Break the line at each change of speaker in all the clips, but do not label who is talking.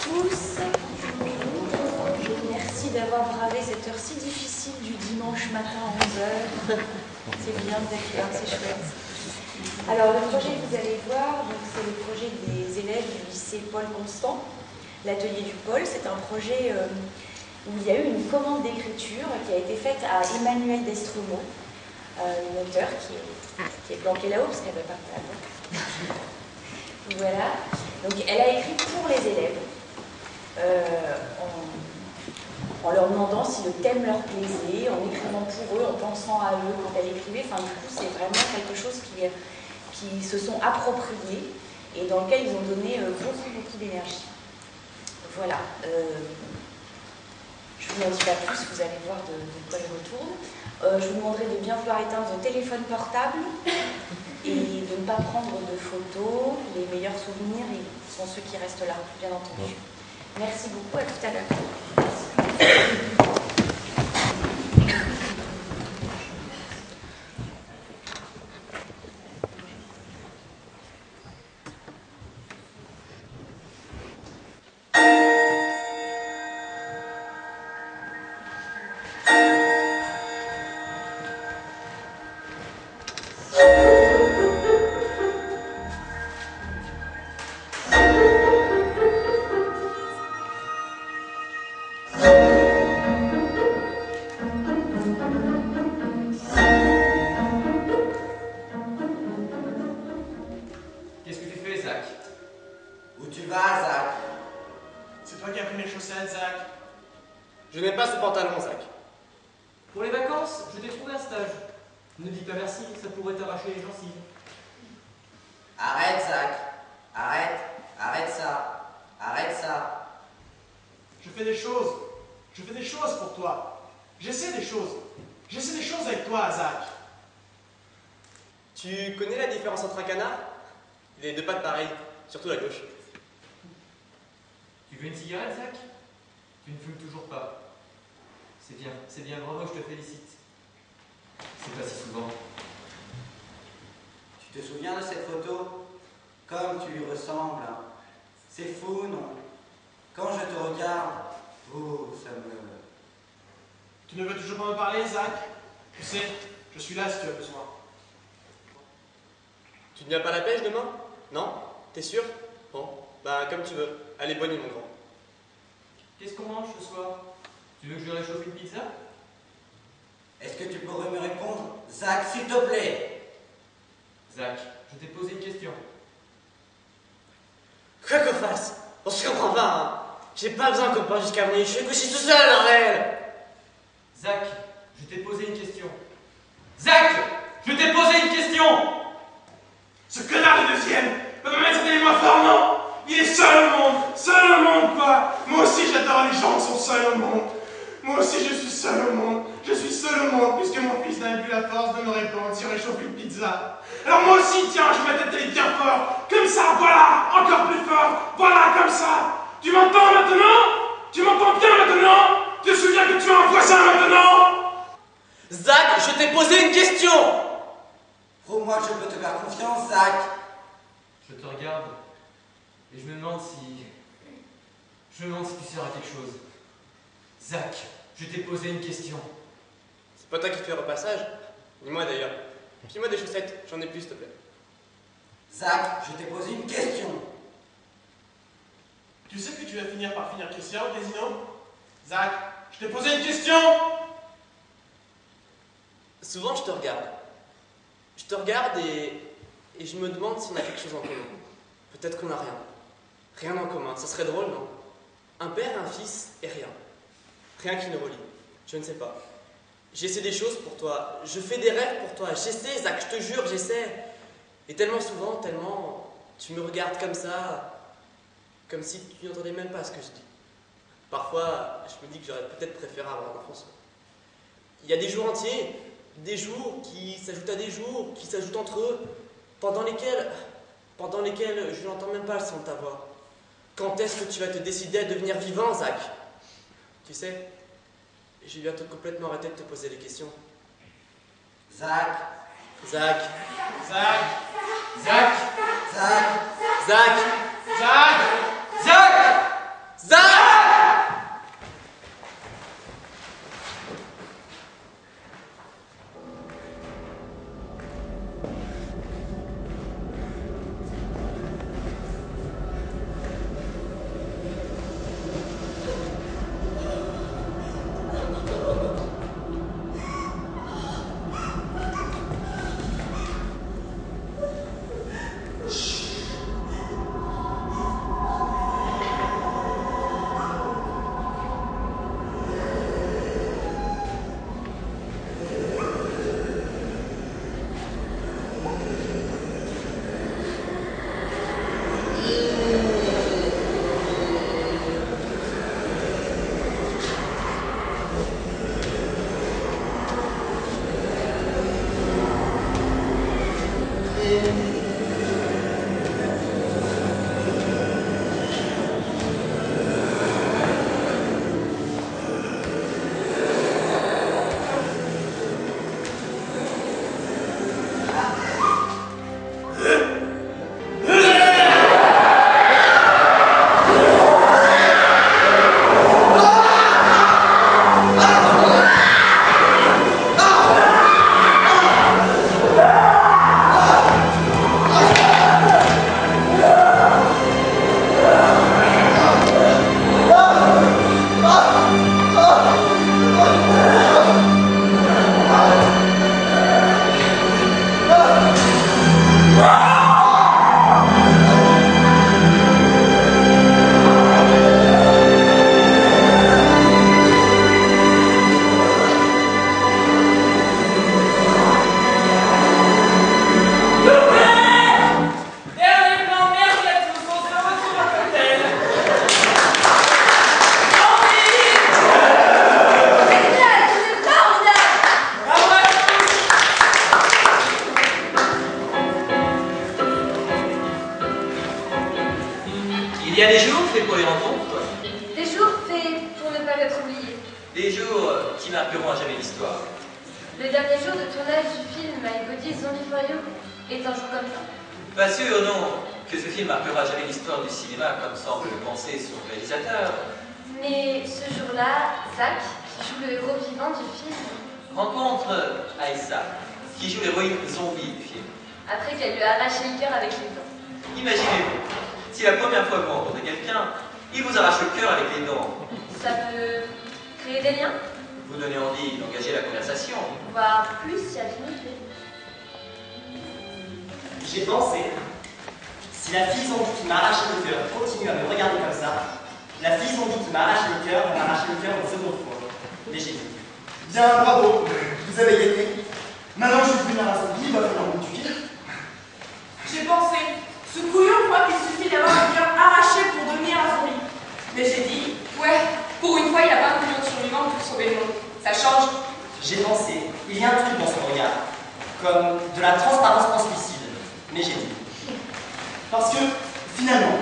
tous. Merci d'avoir bravé cette heure si difficile du dimanche matin à 11h. C'est bien d'être là, c'est chouette. Alors le projet que vous allez voir, c'est le projet des élèves du lycée Paul Constant. L'atelier du Paul, c'est un projet où il y a eu une commande d'écriture qui a été faite à Emmanuel Destremaux, une auteure qui est planquée là-haut parce qu'elle ne va pas là. Voilà. Donc elle a écrit pour les élèves en leur demandant si le thème leur plaisait, en écrivant pour eux, en pensant à eux quand elle écrivait. Enfin, du coup, c'est vraiment quelque chose qui se sont appropriés et dans lequel ils ont donné beaucoup d'énergie. Voilà. Je vous en dis pas plus, vous allez voir de quoi je retourne. Je vous demanderai de bien vouloir éteindre vos téléphones portables et de ne pas prendre de photos. Les meilleurs souvenirs sont ceux qui restent là, bien entendu. Merci beaucoup, à tout à l'heure.
Je n'aime pas ce pantalon, Zach.
Pour les vacances, je t'ai trouvé un stage. Ne dis pas merci, ça pourrait t'arracher les gencives.
Arrête, Zach. Arrête. Arrête ça. Arrête ça.
Je fais des choses. Je fais des choses pour toi. J'essaie des choses. J'essaie des choses avec toi, Zach.
Tu connais la différence entre un canard? Il a deux pattes pareilles, surtout la gauche.
Tu veux une cigarette, Zach? Tu ne fumes toujours pas. C'est bien, bravo, je te félicite. C'est pas si souvent.
Tu te souviens de cette photo? Comme tu lui ressembles. C'est fou, non? Quand je te regarde, oh, ça me...
Tu ne veux toujours pas me parler, Zach? Tu sais, je suis là si tu as besoin.
Tu ne viens pas à la pêche demain? Non? T'es sûr? Bon, bah comme tu veux. Allez, bonne nuit, mon grand.
Qu'est-ce qu'on mange ce soir? Tu veux que je réchauffe une pizza?
Est-ce que tu pourrais me répondre, Zach, s'il te plaît?
Zach, je t'ai posé une question.
Quoi qu'on fasse? On se comprend pas, hein. J'ai pas besoin qu'on parte jusqu'à venir. Je suis couché tout seul, en réel.
Zach, je t'ai posé une question. Zach, je t'ai posé une question.
Ce connard de deuxième peut me mettre des mots forts, non? Il est seul au monde, quoi. Moi aussi j'adore les gens qui sont seuls au monde. Moi aussi je suis seul au monde. Je suis seul au monde puisque mon fils n'avait plus la force de me répondre si réchauffe une pizza. Alors moi aussi, tiens, je vais t'aider bien fort. Comme ça, voilà, encore plus fort. Voilà, comme ça. Tu m'entends maintenant? Tu m'entends bien maintenant? Tu te souviens que tu as un voisin maintenant?
Zach, je t'ai posé une question.
Prouve-moi que je peux te faire confiance, Zach.
Je te regarde et je me demande si tu sers à quelque chose. Zach, je t'ai posé une question.
C'est pas toi qui fais le repassage? Ni moi d'ailleurs. File-moi des chaussettes, j'en ai plus s'il te plaît.
Zach, je t'ai posé une question.
Tu sais que tu vas finir par finir Christian au casino? Zach, je t'ai posé une question.
Souvent je te regarde. Je te regarde et je me demande si on a quelque chose en commun. Peut-être qu'on n'a rien. Rien en commun. Ça serait drôle, non? Un père, un fils et rien. Rien qui nous relie. Je ne sais pas. J'essaie des choses pour toi. Je fais des rêves pour toi. J'essaie, Zach, je te jure, j'essaie. Et tellement souvent, tu me regardes comme ça, comme si tu n'entendais même pas ce que je dis. Parfois, je me dis que j'aurais peut-être préféré avoir un enfant. Il y a des jours entiers, des jours qui s'ajoutent à des jours, qui s'ajoutent entre eux, pendant lesquels je n'entends même pas le son de ta voix. Quand est-ce que tu vas te décider à devenir vivant, Zach? Tu sais, j'ai bientôt complètement arrêté de te poser des questions.
Zach.
Zach.
Zach.
Zach.
Zach.
Zach.
Zach.
Zach.
Il y a des jours faits pour les rencontres,
Des jours faits pour ne pas être oubliés.
des jours qui marqueront à jamais l'histoire.
Le dernier jour de tournage du film My Body Zombie for You est un jour comme ça.
Pas sûr, non, que ce film marquera à jamais l'histoire du cinéma, comme semble le penser son réalisateur.
Mais ce jour-là, Zach, qui joue le héros vivant du film,
Rencontre Aïssa, qui joue l'héroïne zombie du film.
après qu'elle lui a arraché le cœur avec les dents.
Imaginez-vous, si la première fois que vous rencontrez quelqu'un, il vous arrache le cœur avec les dents.
Ça peut créer des liens,
Vous donnez envie d'engager la conversation.
voire plus si affinité.
J'ai pensé, si la fille zombie qui m'a arraché le cœur continue à me regarder comme ça, la fille zombie qui m'a arraché le cœur va m'arracher le cœur une seconde fois. Mais j'ai dit.
Bien, bravo, vous avez gagné. Maintenant que je suis devenu un zombie, il va falloir me tuer.
J'ai pensé, ce couillon croit qu'il suffit d'avoir le cœur arraché pour devenir un zombie. Mais j'ai dit, ouais, pour une fois, il n'y a pas un couillon de survivant pour sauver le monde. Ça change.
J'ai pensé, il y a un truc dans son regard, comme de la transparence translucide. Mais j'ai dit.
Parce que, finalement,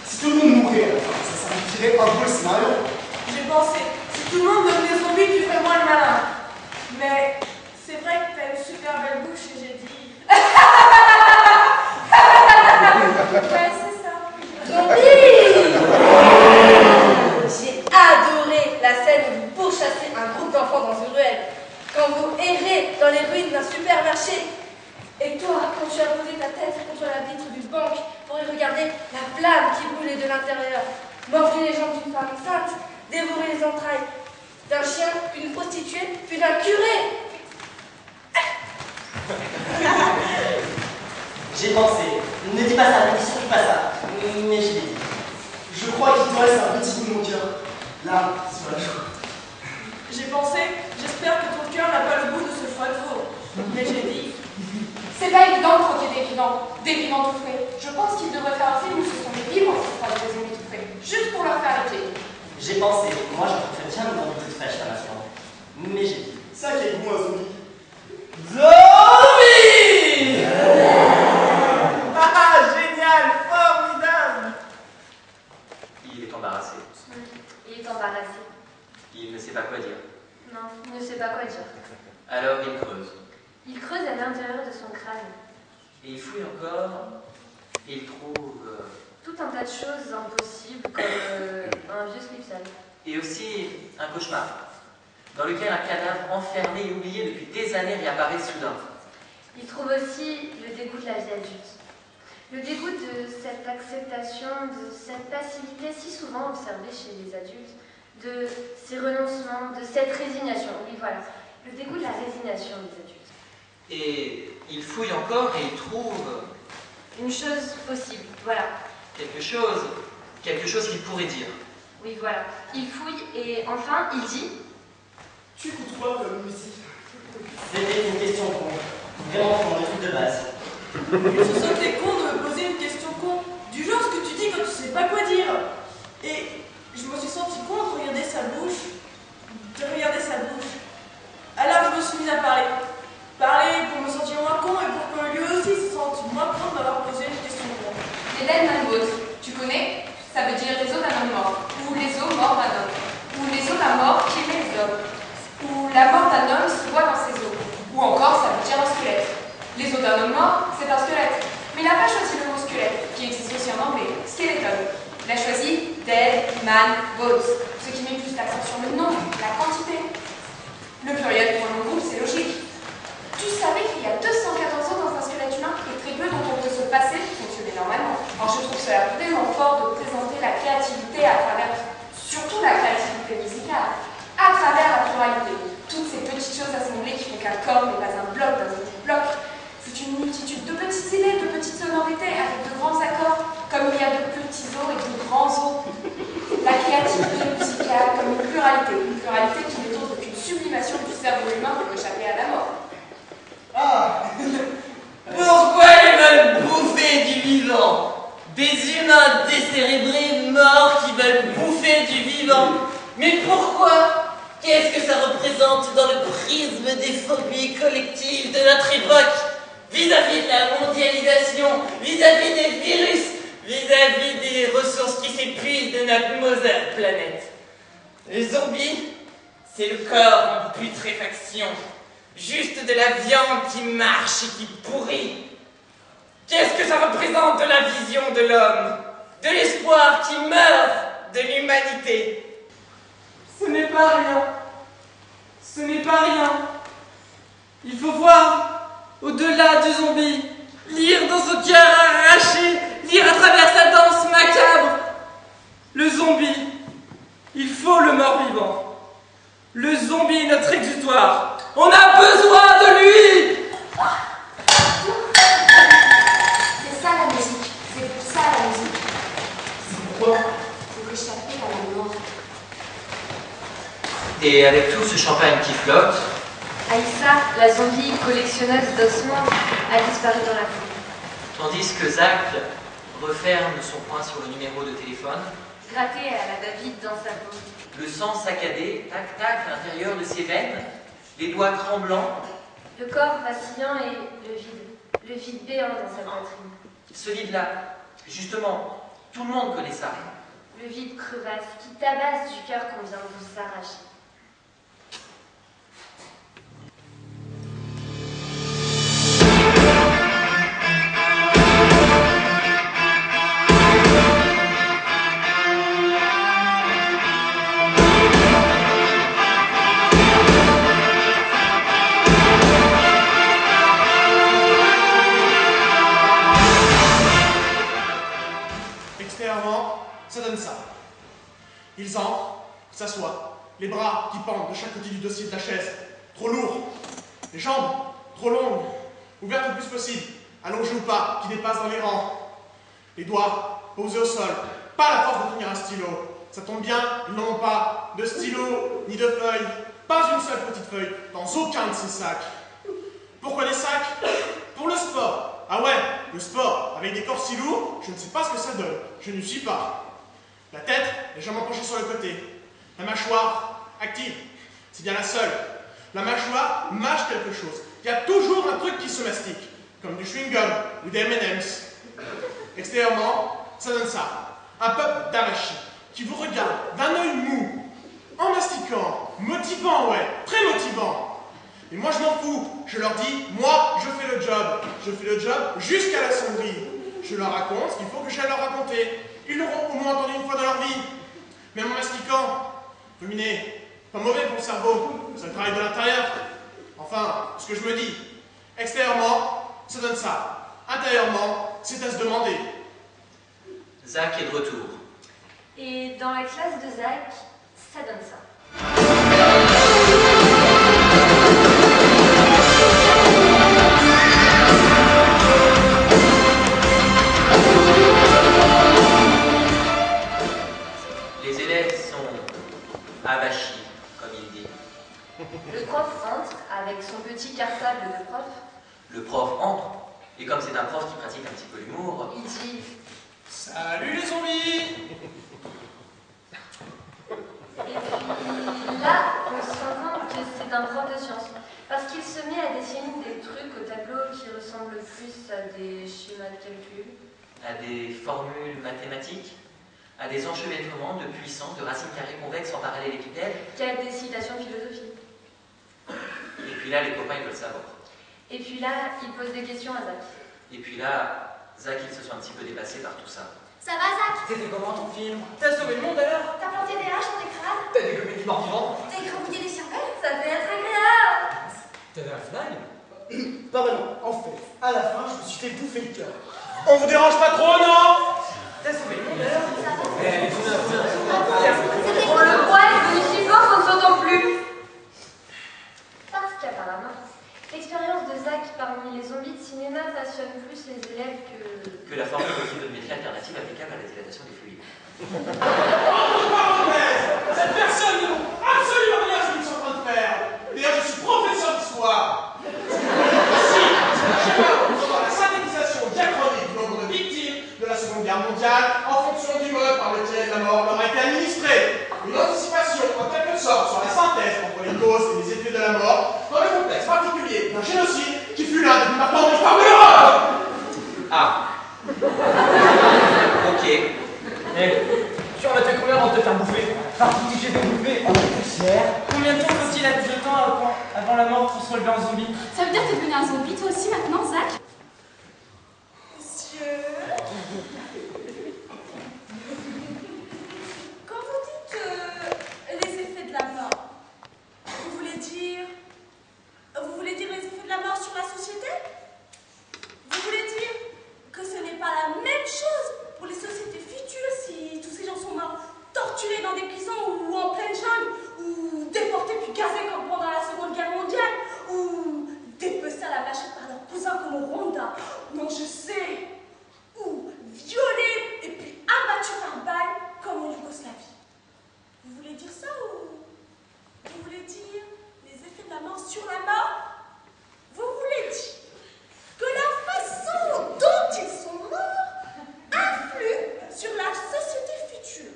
si tout le monde mourait à la fin, ça simplifierait un peu le scénario.
J'ai pensé, si tout le monde devenait zombie, tu ferais moins le malin. Mais c'est vrai que t'as une super belle bouche et j'ai dit. Ouais, c'est ça.
Zombie! J'ai adoré la scène où vous pourchassez un groupe d'enfants dans une ruelle. Quand vous errez dans les ruines d'un supermarché. Et toi, quand tu as posé ta tête contre la vitre d'une banque pour y regarder la flamme qui brûlait de l'intérieur, mordu les jambes d'une femme enceinte, dévorer les entrailles d'un chien, puis d'une prostituée, puis d'un curé.
J'ai pensé, ne dis pas ça, ne dis surtout pas ça. Mais je l'ai dit.
Je crois qu'il te reste un petit bout de mon cœur, là, sur la joue.
J'ai pensé, j'espère que ton cœur n'a pas le goût de ce foie de veau. Mais j'ai dit.
C'est pas évident de croquer des vivants tout frais. Je pense qu'il devrait faire un film où ce sont des vivants qui croquent des zombies tout frais, juste pour leur faire arrêter.
J'ai pensé, moi je préfère bien une zombie toute fraîche à l'instant. Mais j'ai dit.
Ça qui est bon, un zombie.
Zombie!
Ah, génial, formidable!
Il est embarrassé.
Il est embarrassé.
Il ne sait pas quoi dire.
Non, il ne sait pas quoi dire.
Alors il creuse.
Il creuse à l'intérieur de son crâne.
Et il fouille encore. Et il trouve...
Tout un tas de choses impossibles, comme un vieux slip sale.
Et aussi un cauchemar, dans lequel un cadavre enfermé et oublié depuis des années réapparaît soudain.
Il trouve aussi le dégoût de la vie adulte. Le dégoût de cette acceptation, de cette passivité si souvent observée chez les adultes, de ces renoncements, de cette résignation. Oui, voilà. Le dégoût de la résignation des adultes.
Et il fouille encore et il trouve...
Une chose possible, voilà.
quelque chose qu'il pourrait dire.
Oui, voilà. Il fouille et enfin, il dit...
Tu écoutes quoi comme musique?
C'était une question con. Vraiment con, le truc de base.
Ce sont les cons de me poser une question con. Du genre ce que tu dis quand tu sais pas quoi dire. Et je me suis senti con de regarder sa bouche. Alors je me suis mise à parler. Parler pour me sentir moins con et pour que lui aussi se sente moins con de m'avoir posé une question con.
Les dead man boat, tu connais? Ça veut dire les os d'un homme mort, ou les os morts d'un homme, ou les os d'un mort qui aimait les hommes, ou la mort d'un homme se voit dans ses os, ou encore ça veut dire un squelette. Les os d'un homme mort, c'est un squelette. Mais il n'a pas choisi le mot squelette, qui existe aussi en anglais, skeleton. Il a choisi dead man boat, ce qui met plus l'accent sur le nombre, la quantité. Le pluriel pour un groupe, c'est logique. Tu savais qu'il y a 214 os dans un squelette humain et très peu dont on peut se passer pour fonctionner normalement. Alors je trouve cela vraiment fort de présenter la créativité à travers, surtout la créativité musicale, à travers la pluralité. Toutes ces petites choses assemblées qui font qu'un corps n'est pas un bloc dans un petit bloc. C'est une multitude de petites idées, de petites sonorités avec de grands accords, comme il y a de petits os et de grands os. La créativité musicale comme une pluralité qui n'est autre qu'une sublimation du cerveau humain pour échapper à la mort.
Ah!
Pourquoi ils veulent bouffer du vivant? Des humains décérébrés morts qui veulent bouffer du vivant. Mais pourquoi? Qu'est-ce que ça représente dans le prisme des phobies collectives de notre époque? Vis-à-vis de la mondialisation, vis-à-vis des virus, vis-à-vis des ressources qui s'épuisent de notre Mother planète. Les zombies, c'est le corps en putréfaction, juste de la viande qui marche et qui pourrit. Qu'est-ce que ça représente de la vision de l'homme, de l'espoir qui meurt, de l'humanité?
Ce n'est pas rien. Ce n'est pas rien. Il faut voir au-delà du zombie, lire dans son cœur arraché, lire à travers sa danse macabre. Le zombie, il faut le mort-vivant. Le zombie est notre exutoire. On a besoin de lui!
C'est ça la musique. C'est pour ça la musique.
C'est pourquoi?
Pour échapper à la mort.
Et avec tout ce champagne qui flotte,
Aïssa, la zombie collectionneuse d'ossements, a disparu dans la foule.
tandis que Zach referme son poing sur le numéro de téléphone,
Grattée à la David dans sa peau.
le sang saccadé, tac-tac, à l'intérieur de ses veines, les doigts tremblants,
Le corps vacillant et le vide béant dans sa poitrine.
ce vide-là, justement, tout le monde connaît ça.
Le vide crevasse qui tabasse du cœur qu'on vient de vous arracher.
Extérieurement, ça donne ça. Ils entrent, s'assoient, les bras qui pendent de chaque côté du dossier de la chaise, trop lourds, les jambes trop longues, ouvertes le plus possible, allongées ou pas, qui dépassent dans les rangs, les doigts posés au sol, pas la force de tenir un stylo. Ça tombe bien, ils n'en ont pas de stylo ni de feuilles, pas une seule petite feuille dans aucun de ces sacs. Pourquoi des sacs? Pour le sport. Ah ouais, le sport, avec des corps si lourds, je ne sais pas ce que ça donne. Je n'y suis pas. La tête, légèrement penchée sur le côté. La mâchoire, active. C'est bien la seule. La mâchoire mâche quelque chose. Il y a toujours un truc qui se mastique, comme du chewing-gum ou des M&M's. Extérieurement, ça donne ça. Un peuple d'arrachis qui vous regarde d'un œil mou, en mastiquant, motivant, ouais, très motivant. Et moi je m'en fous, je leur dis, moi je fais le job. Je fais le job jusqu'à la sonnerie. Je leur raconte ce qu'il faut que j'aille leur raconter. Ils l'auront au moins entendu une fois dans leur vie. Même en mastiquant, ruminer, pas mauvais pour le cerveau, ça travaille de l'intérieur. Enfin, ce que je me dis. Extérieurement, ça donne ça. Intérieurement, c'est à se demander.
Zach est de retour.
Et dans la classe de Zach, ça donne ça.
Les élèves sont avachis, comme il dit.
Le prof entre avec son petit cartable de prof.
Le prof entre, et comme c'est un prof qui pratique un petit peu l'humour,
Il dit
Salut les zombies!
Et puis là, on se rend compte que c'est un prof de sciences. Parce qu'il se met à dessiner des trucs au tableau qui ressemblent plus à des schémas de calcul.
à des formules mathématiques, à des enchevêtrements de puissances de racines carrées convexes en parallélépipède.
Qu'à des citations de philosophie.
Et puis là, les copains, ils veulent savoir.
Et puis là, il pose des questions à Zach.
Et puis là, Zach, il se sent un petit peu dépassé par tout ça.
Ça va, Zach?
C'était comment ton film? T'as sauvé le monde alors?
T'as planté des haches dans tes crânes?
T'as dégommé du mort-vivant?
T'as écrabouillé des cervelles? Ça devait être agréable!
T'avais un flingue?
Pas vraiment. En fait, à la fin, je me suis fait bouffer le cœur.
On vous dérange pas trop, non?
T'as sauvé le monde alors?
On le voit, il est devenu si fort qu'on ne s'entend plus. Parce qu'apparemment, l'expérience de Zach parmi les zombies de cinéma passionne plus les élèves
Que la formule de photométrie alternative applicable à la dilatation des fluides.
Cette personne ne vaut absolument rien à ce qu'ils sont en train de faire. D'ailleurs, je suis professeur d'histoire. Si, dans la synthétisation diachronique du nombre de victimes de la Seconde Guerre mondiale en fonction du mode par lequel la mort leur a été administrée. Une anticipation, en quelque sorte, sur la synthèse entre les causes et les effets de la mort dans le contexte particulier d'un génocide qui fut l'un des plus marquants de l'histoire de l'Europe.
Ah.
pas tuer combien avant de te faire bouffer?
Par qui j'ai fait bouffer en poussière.
Combien de temps faut-il être de temps avant la mort pour se relever en zombie?
Ça veut dire que t'es devenu un zombie toi aussi maintenant, Zach?
Monsieur. Quand vous dites les effets de la mort, vous voulez dire les effets de la mort sur la société? Vous voulez dire que ce n'est pas la même chose pour les sociétés futures si tous ces gens sont morts torturés dans des prisons ou en pleine jungle, ou déportés puis gazés comme pendant la Seconde Guerre mondiale, ou dépecés à la machette par leurs cousins comme au Rwanda? Non, je sais. Ou violés et puis abattus par balle comme en Yougoslavie. Vous voulez dire ça ou vous voulez dire les effets de la mort sur la mort? Vous voulez dire que la façon dont ils sont morts influe sur la société future?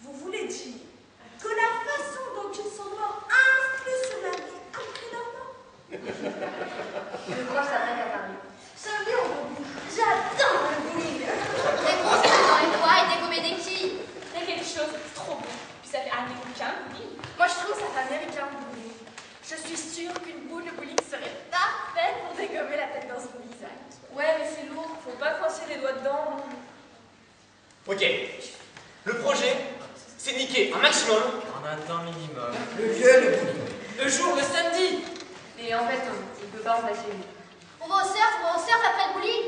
Vous voulez dire que la façon dont ils sont morts influe sur la vie après leur mort?
Le prof s'apprête à parler.
Ça vient au bout. J'adore le bullying.
Des grosses dans les doigts et dégommer des quilles.
C'est quelque chose de trop beau. Puis ça fait américain, bullying. Moi, je trouve ça fait américain, bullying. Je suis sûre qu'une boule de bowling serait parfaite pour dégommer la tête dans son visage. Ouais, mais c'est lourd. Faut pas coincer les doigts dedans.
Ok. Le projet, c'est niquer un maximum.
En un temps minimum.
Le vieux, le bouillon.
Le jour, le samedi.
Mais en fait, non, il peut pas en passer une.
On va au surf après le bowling.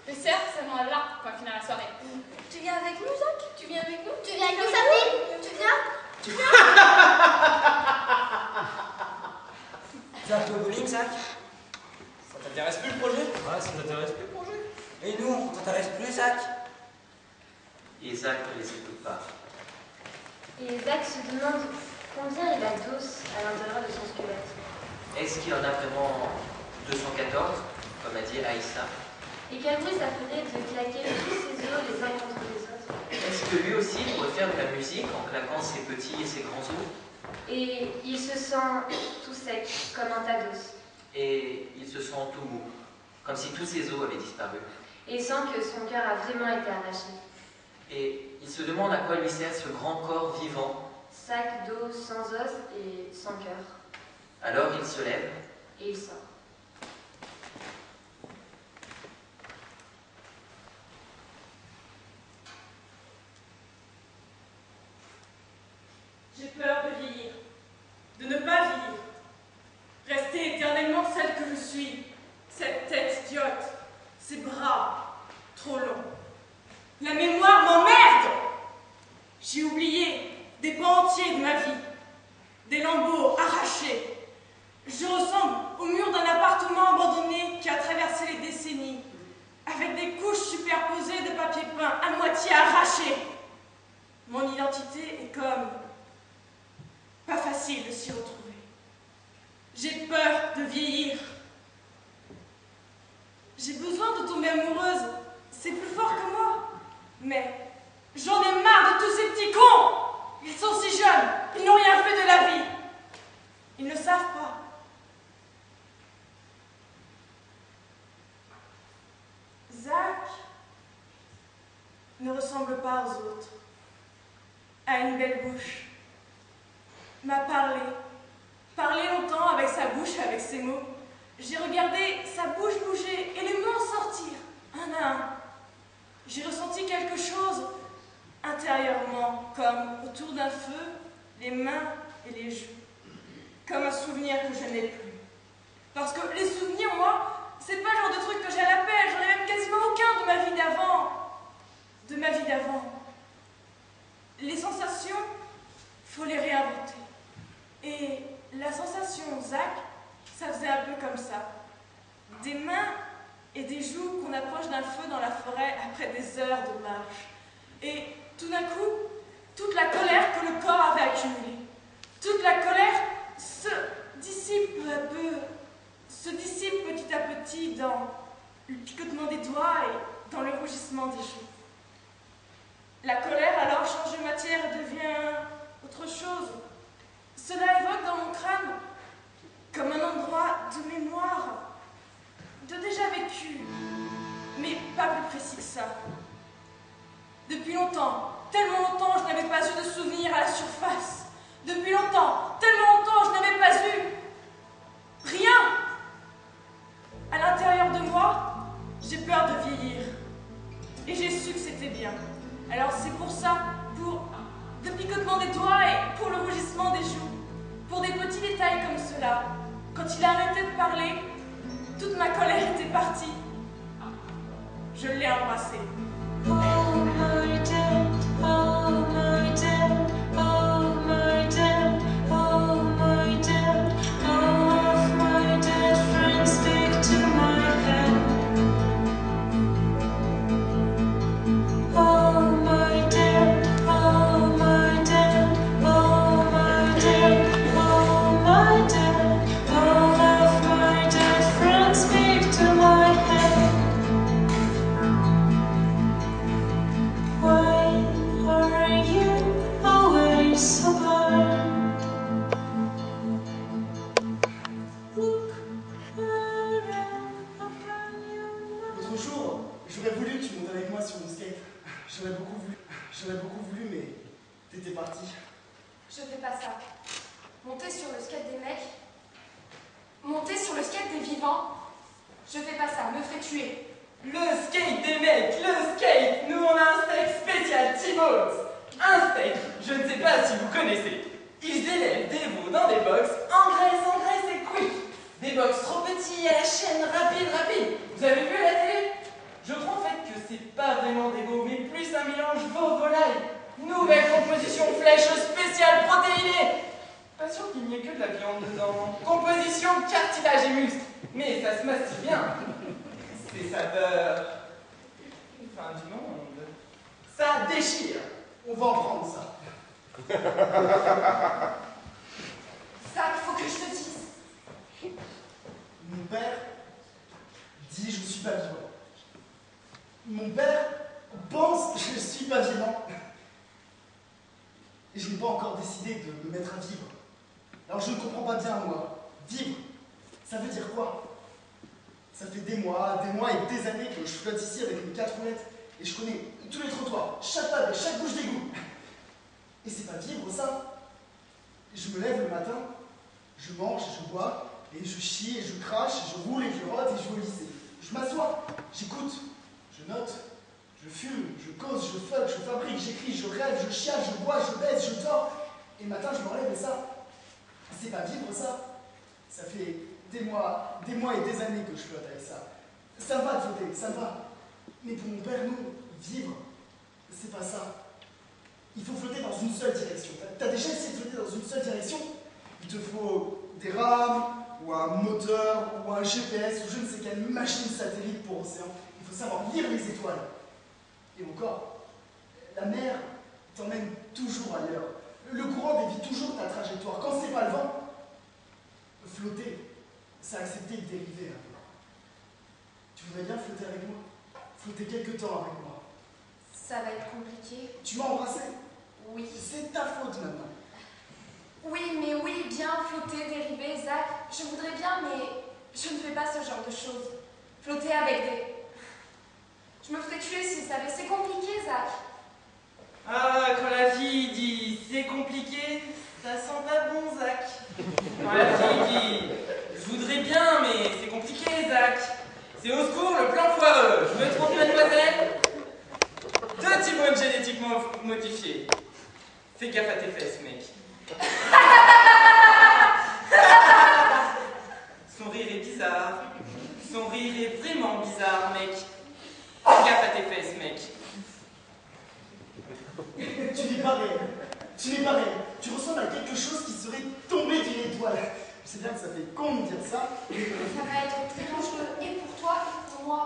Le cerf, ça m'en là, quand finir la soirée.
Tu viens avec nous, Zach? Tu viens avec nous?
Tu viens avec nous, Safi? Tu viens?
Tu as le bowling, Zach?
Ça t'intéresse plus le projet?
Ouais, ça t'intéresse plus le projet?
Et nous, on t'intéresse plus, Zach?
Et Zach ne les écoute pas.
Et Zach se demande combien il a d'os à l'intérieur de son squelette.
Est-ce qu'il en a vraiment 214, comme a dit Aïssa?
Et quel bruit ça ferait de claquer tous ses os les uns contre les autres?
Est-ce que lui aussi pourrait faire de la musique en claquant ses petits et ses grands os?
Et il se sent tout sec, comme un tas d'os.
Et il se sent tout mou, comme si tous ses os avaient disparu.
Et sent que son cœur a vraiment été arraché.
Et il se demande à quoi lui sert ce grand corps vivant.
Sac d'os sans os et sans cœur.
Alors il se lève.
Et il sort.
J'ai peur de vieillir, de ne pas vieillir, rester éternellement celle que je suis, cette tête idiote, ces bras trop longs. La mémoire m'emmerde. J'ai oublié des pans entiers de ma vie, des lambeaux arrachés. Je ressemble au mur d'un appartement abandonné qui a traversé les décennies, avec des couches superposées de papier peint à moitié arrachées. Mon identité est comme... pas facile de s'y retrouver. J'ai peur de vieillir. J'ai besoin de tomber amoureuse. C'est plus fort que moi. Mais j'en ai marre de tous ces petits cons. Ils sont si jeunes. Ils n'ont rien fait de la vie. Ils ne savent pas. Zach ne ressemble pas aux autres. A une belle bouche. M'a parlé longtemps avec sa bouche, avec ses mots. J'ai regardé sa bouche bouger et les mots sortir, un à un. J'ai ressenti quelque chose intérieurement, comme autour d'un feu, les mains et les joues. Comme un souvenir que je n'ai plus. Parce que les souvenirs, moi, c'est pas le genre de truc que j'ai à la pelle, j'en ai même quasiment aucun de ma vie d'avant. De ma vie d'avant. Les sensations, faut les réinventer. Et la sensation Zach, ça faisait un peu comme ça. Des mains et des joues qu'on approche d'un feu dans la forêt après des heures de marche. Et tout d'un coup, toute la colère que le corps avait accumulée, toute la colère se dissipe peu à peu, se dissipe petit à petit dans le picotement des doigts et dans le rougissement des joues. La colère alors change de matière et devient autre chose. Cela évoque dans mon crâne comme un endroit de mémoire, de déjà vécu, mais pas plus précis que ça. Depuis longtemps, tellement longtemps s'arrêta. Quand il a arrêté de parler, toute ma colère était partie. Je l'ai embrassé.
Oh my dad, oh my dad, oh my dad, oh my dad, all of my dead friends stick to my head. Oh my dad, oh my dad, oh my dad, oh my dad, all of my dead friends stick to my head. Why are you always so blind? Look
L'autre jour, j'aurais voulu que tu montes avec moi sur mon skate. J'aurais beaucoup voulu, mais t'étais parti.
Je fais pas ça. Monter sur le skate des mecs, monter sur le skate des vivants, je fais pas ça, me ferais tuer.
Le skate des mecs, le skate. Nous on a un steak spécial T-Box. Un steak, je ne sais pas si vous connaissez. Ils élèvent des veaux dans des box, engraissent et quick. Des box trop petits à la chaîne, rapide. Vous avez vu à la télé? Je crois en fait que c'est pas vraiment des veaux, mais plus un mélange veau-volaille. Nouvelle composition flèche spéciale protéinée. Pas sûr qu'il n'y ait que de la viande dedans. Composition cartilage et muscle. Mais ça se mastique bien. Ces saveurs. Fin du monde. Ça déchire.
On va en prendre ça.
Zach, faut que je te dise.
Mon père dit je suis pas vivant. Mon père pense que je suis pas vivant. Et je n'ai pas encore décidé de me mettre à vivre. Alors je ne comprends pas bien, moi. Vivre, ça veut dire quoi? Ça fait des mois et des années que je flotte ici avec mes 4 roulettes. Et je connais tous les trottoirs, chaque pavé, chaque bouche d'égout. Et c'est pas vivre, ça. Je me lève le matin, je mange, je bois, et je chie, et je crache, et je roule, et je rote, et je vais au lycée. Je m'assois, j'écoute, je note, je fume, je cause, je fuck, je fabrique, j'écris, je rêve, je chiale, je bois, je baise, je dors. Et le matin, je me relève, et ça, c'est pas vivre, ça. Ça fait des mois et des années que je flotte avec ça. Ça me va de flotter, ça me va. Mais pour mon père, nous, vivre, c'est pas ça. Il faut flotter dans une seule direction. T'as déjà essayé de flotter dans une seule direction? Il te faut des rames, ou un moteur, ou un GPS, ou je ne sais quelle machine satellite pour océan. Il faut savoir lire les étoiles. Et encore, la mer t'emmène toujours ailleurs. Le courant dévie toujours ta trajectoire. Quand c'est pas le vent, flotter, c'est accepter de dériver un peu. Tu voudrais bien flotter avec moi? Flotter quelques temps avec moi.
Ça va être compliqué.
Tu m'as embrassé?
Oui.
C'est ta faute maintenant.
Oui, bien, flotter, dériver, Zach. Je voudrais bien, mais je ne fais pas ce genre de choses. Flotter avec des... Je me ferais tuer si je savais. C'est compliqué, Zach.
Ah, quand la fille dit c'est compliqué, ça sent pas bon, Zach. Quand la fille dit je voudrais bien, mais c'est compliqué, Zach. C'est au secours, le plan foireux. Je me trompe, mademoiselle. 2 T-bones génétiquement modifiés. Fais gaffe à tes fesses, mec. Son rire est bizarre. Son rire est vraiment bizarre, mec. Fais gaffe à tes fesses, mec.
Tu n'es pas réel. Tu n'es pas réel. Tu ressembles à quelque chose qui serait tombé d'une étoile. Je sais bien que ça fait con de dire ça.
Ça va être très dangereux, et pour toi, et pour moi.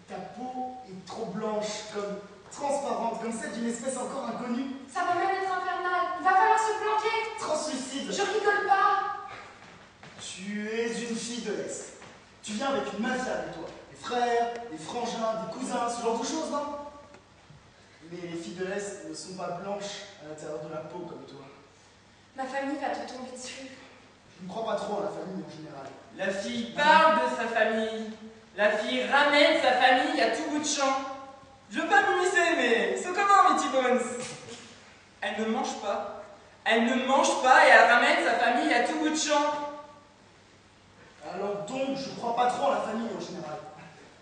Ta peau est trop blanche, comme transparente, comme celle d'une espèce encore inconnue.
Ça va même être infernal. Il va falloir se planquer.
Translucide.
Je rigole pas.
Tu es une fille de l'Est. Tu viens avec une mafia avec toi. Des frères, des frangins, des cousins, ce genre de choses, non? Mais les filles de l'Est ne sont pas blanches à l'intérieur de la peau comme toi.
Ma famille va te tomber dessus.
Je ne crois pas trop à la famille en général.
La fille parle de sa famille. La fille ramène sa famille à tout bout de champ. Je veux pas m'immiscer, mais c'est comment, mes T-Bones? Elle ne mange pas. Elle ne mange pas et elle ramène sa famille à tout bout de champ.
Alors donc, je ne crois pas trop à la famille en général.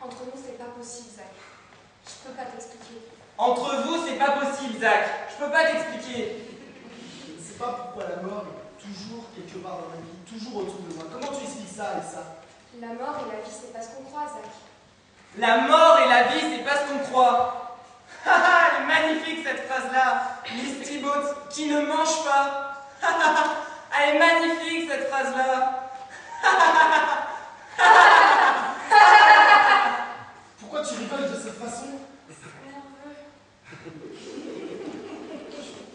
Entre nous, c'est pas possible, Zach. Je peux pas t'expliquer.
Entre vous, c'est pas possible, Zach. Je peux pas t'expliquer.
Je ne sais pas pourquoi la mort est toujours quelque part dans ma vie, toujours autour de moi. Comment tu expliques ça, Aïssa?
La mort et la vie, c'est pas ce qu'on croit, Zach.
La mort et la vie, c'est pas ce qu'on croit. Haha, elle est magnifique cette phrase-là. Miss Thibault, qui ne mange pas. Elle est magnifique cette phrase-là.
Pourquoi tu rigoles de cette façon?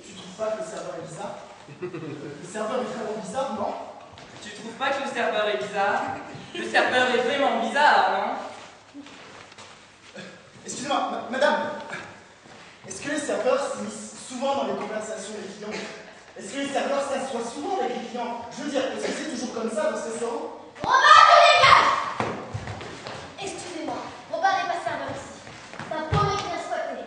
Tu trouves pas que le serveur est bizarre? Le serveur est vraiment bizarre, non?
Tu trouves pas que le serveur est bizarre? Le serveur est vraiment bizarre, non?
Excusez-moi, madame. Est-ce que les serveurs s'immiscent souvent dans les conversations des clients? Est-ce que les serveurs s'assoient souvent avec les clients? Je veux dire, est-ce que c'est toujours comme ça dans ce restaurant?
Robin, te dégage! Excusez-moi, Robin n'est pas serveur ici. C'est un pauvre qui vient squatter.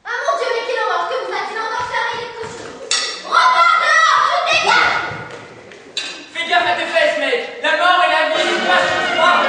Ah mon Dieu, mais quelle horreur! Que vous a-t-il encore fermé les cochons? Robin, dehors! Je dégage!
Fais gaffe à tes fesses, mec! La mort et la vie, c'est pas ce qu'on croit!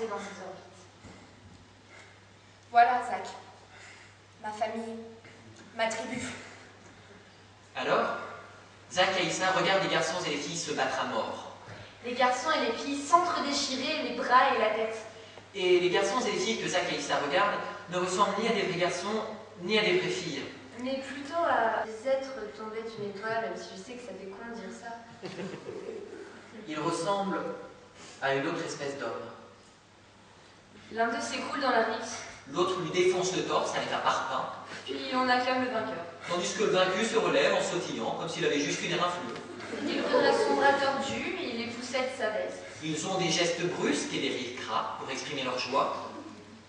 Dans ses orbites. Voilà, Zach. Ma famille. Ma tribu.
Alors, Zach et Aïssa regardent les garçons et les filles se battre à mort.
Les garçons et les filles s'entre-déchiraient les bras et la tête.
Et les garçons et les filles que Zach et Aïssa regardent ne ressemblent ni à des vrais garçons, ni à des vraies filles.
Mais plutôt à des êtres tombés d'une étoile, même si je sais que ça fait con de dire ça.
Ils ressemblent à une autre espèce d'homme.
L'un d'eux s'écroule dans la rixe,
L'autre lui défonce le torse à l'état parpaing,
puis on acclame le vainqueur.
tandis que le vaincu se relève en sautillant, comme s'il avait juste une éraflure.
Il redresse son bras tordu et les poussettes s'abaissent.
Ils ont des gestes brusques et des rires gras pour exprimer leur joie.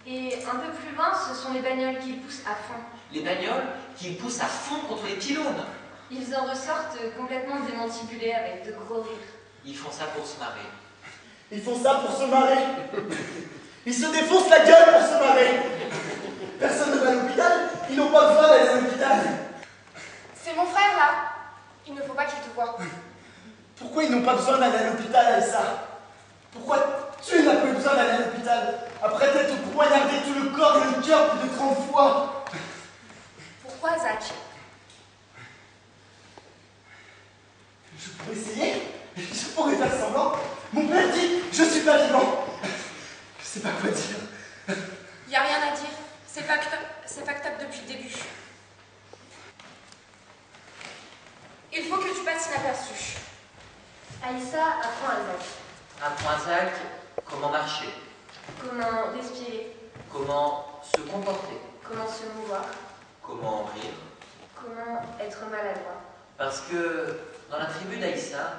Et un peu plus loin, ce sont les bagnoles qu'ils poussent à fond.
Les bagnoles qu'ils poussent à fond contre les pylônes.
Ils en ressortent complètement démantibulés avec de gros rires.
Ils font ça pour se marrer.
Ils font ça pour se marrer. Ils se défoncent la gueule pour se marrer. Personne ne va à l'hôpital. Ils n'ont pas besoin d'aller à l'hôpital.
C'est mon frère là. Il ne faut pas qu'il te voie.
Pourquoi ils n'ont pas besoin d'aller à l'hôpital, Aïssa? Pourquoi tu n'as pas besoin d'aller à l'hôpital après t'être poignardé tout le corps et le cœur plus de 30 fois?
Pourquoi, Zach?
Je pourrais essayer. Je pourrais faire semblant. Mon père dit je suis pas vivant. Je sais pas quoi dire.
Y a rien à dire. C'est fucked up depuis le début. Il faut que tu passes inaperçu.
Aïssa apprend à Zach
Apprends à Zach comment marcher,
comment respirer,
comment se comporter,
comment se mouvoir,
comment rire.
comment être maladroit.
Parce que dans la tribu d'Aïssa,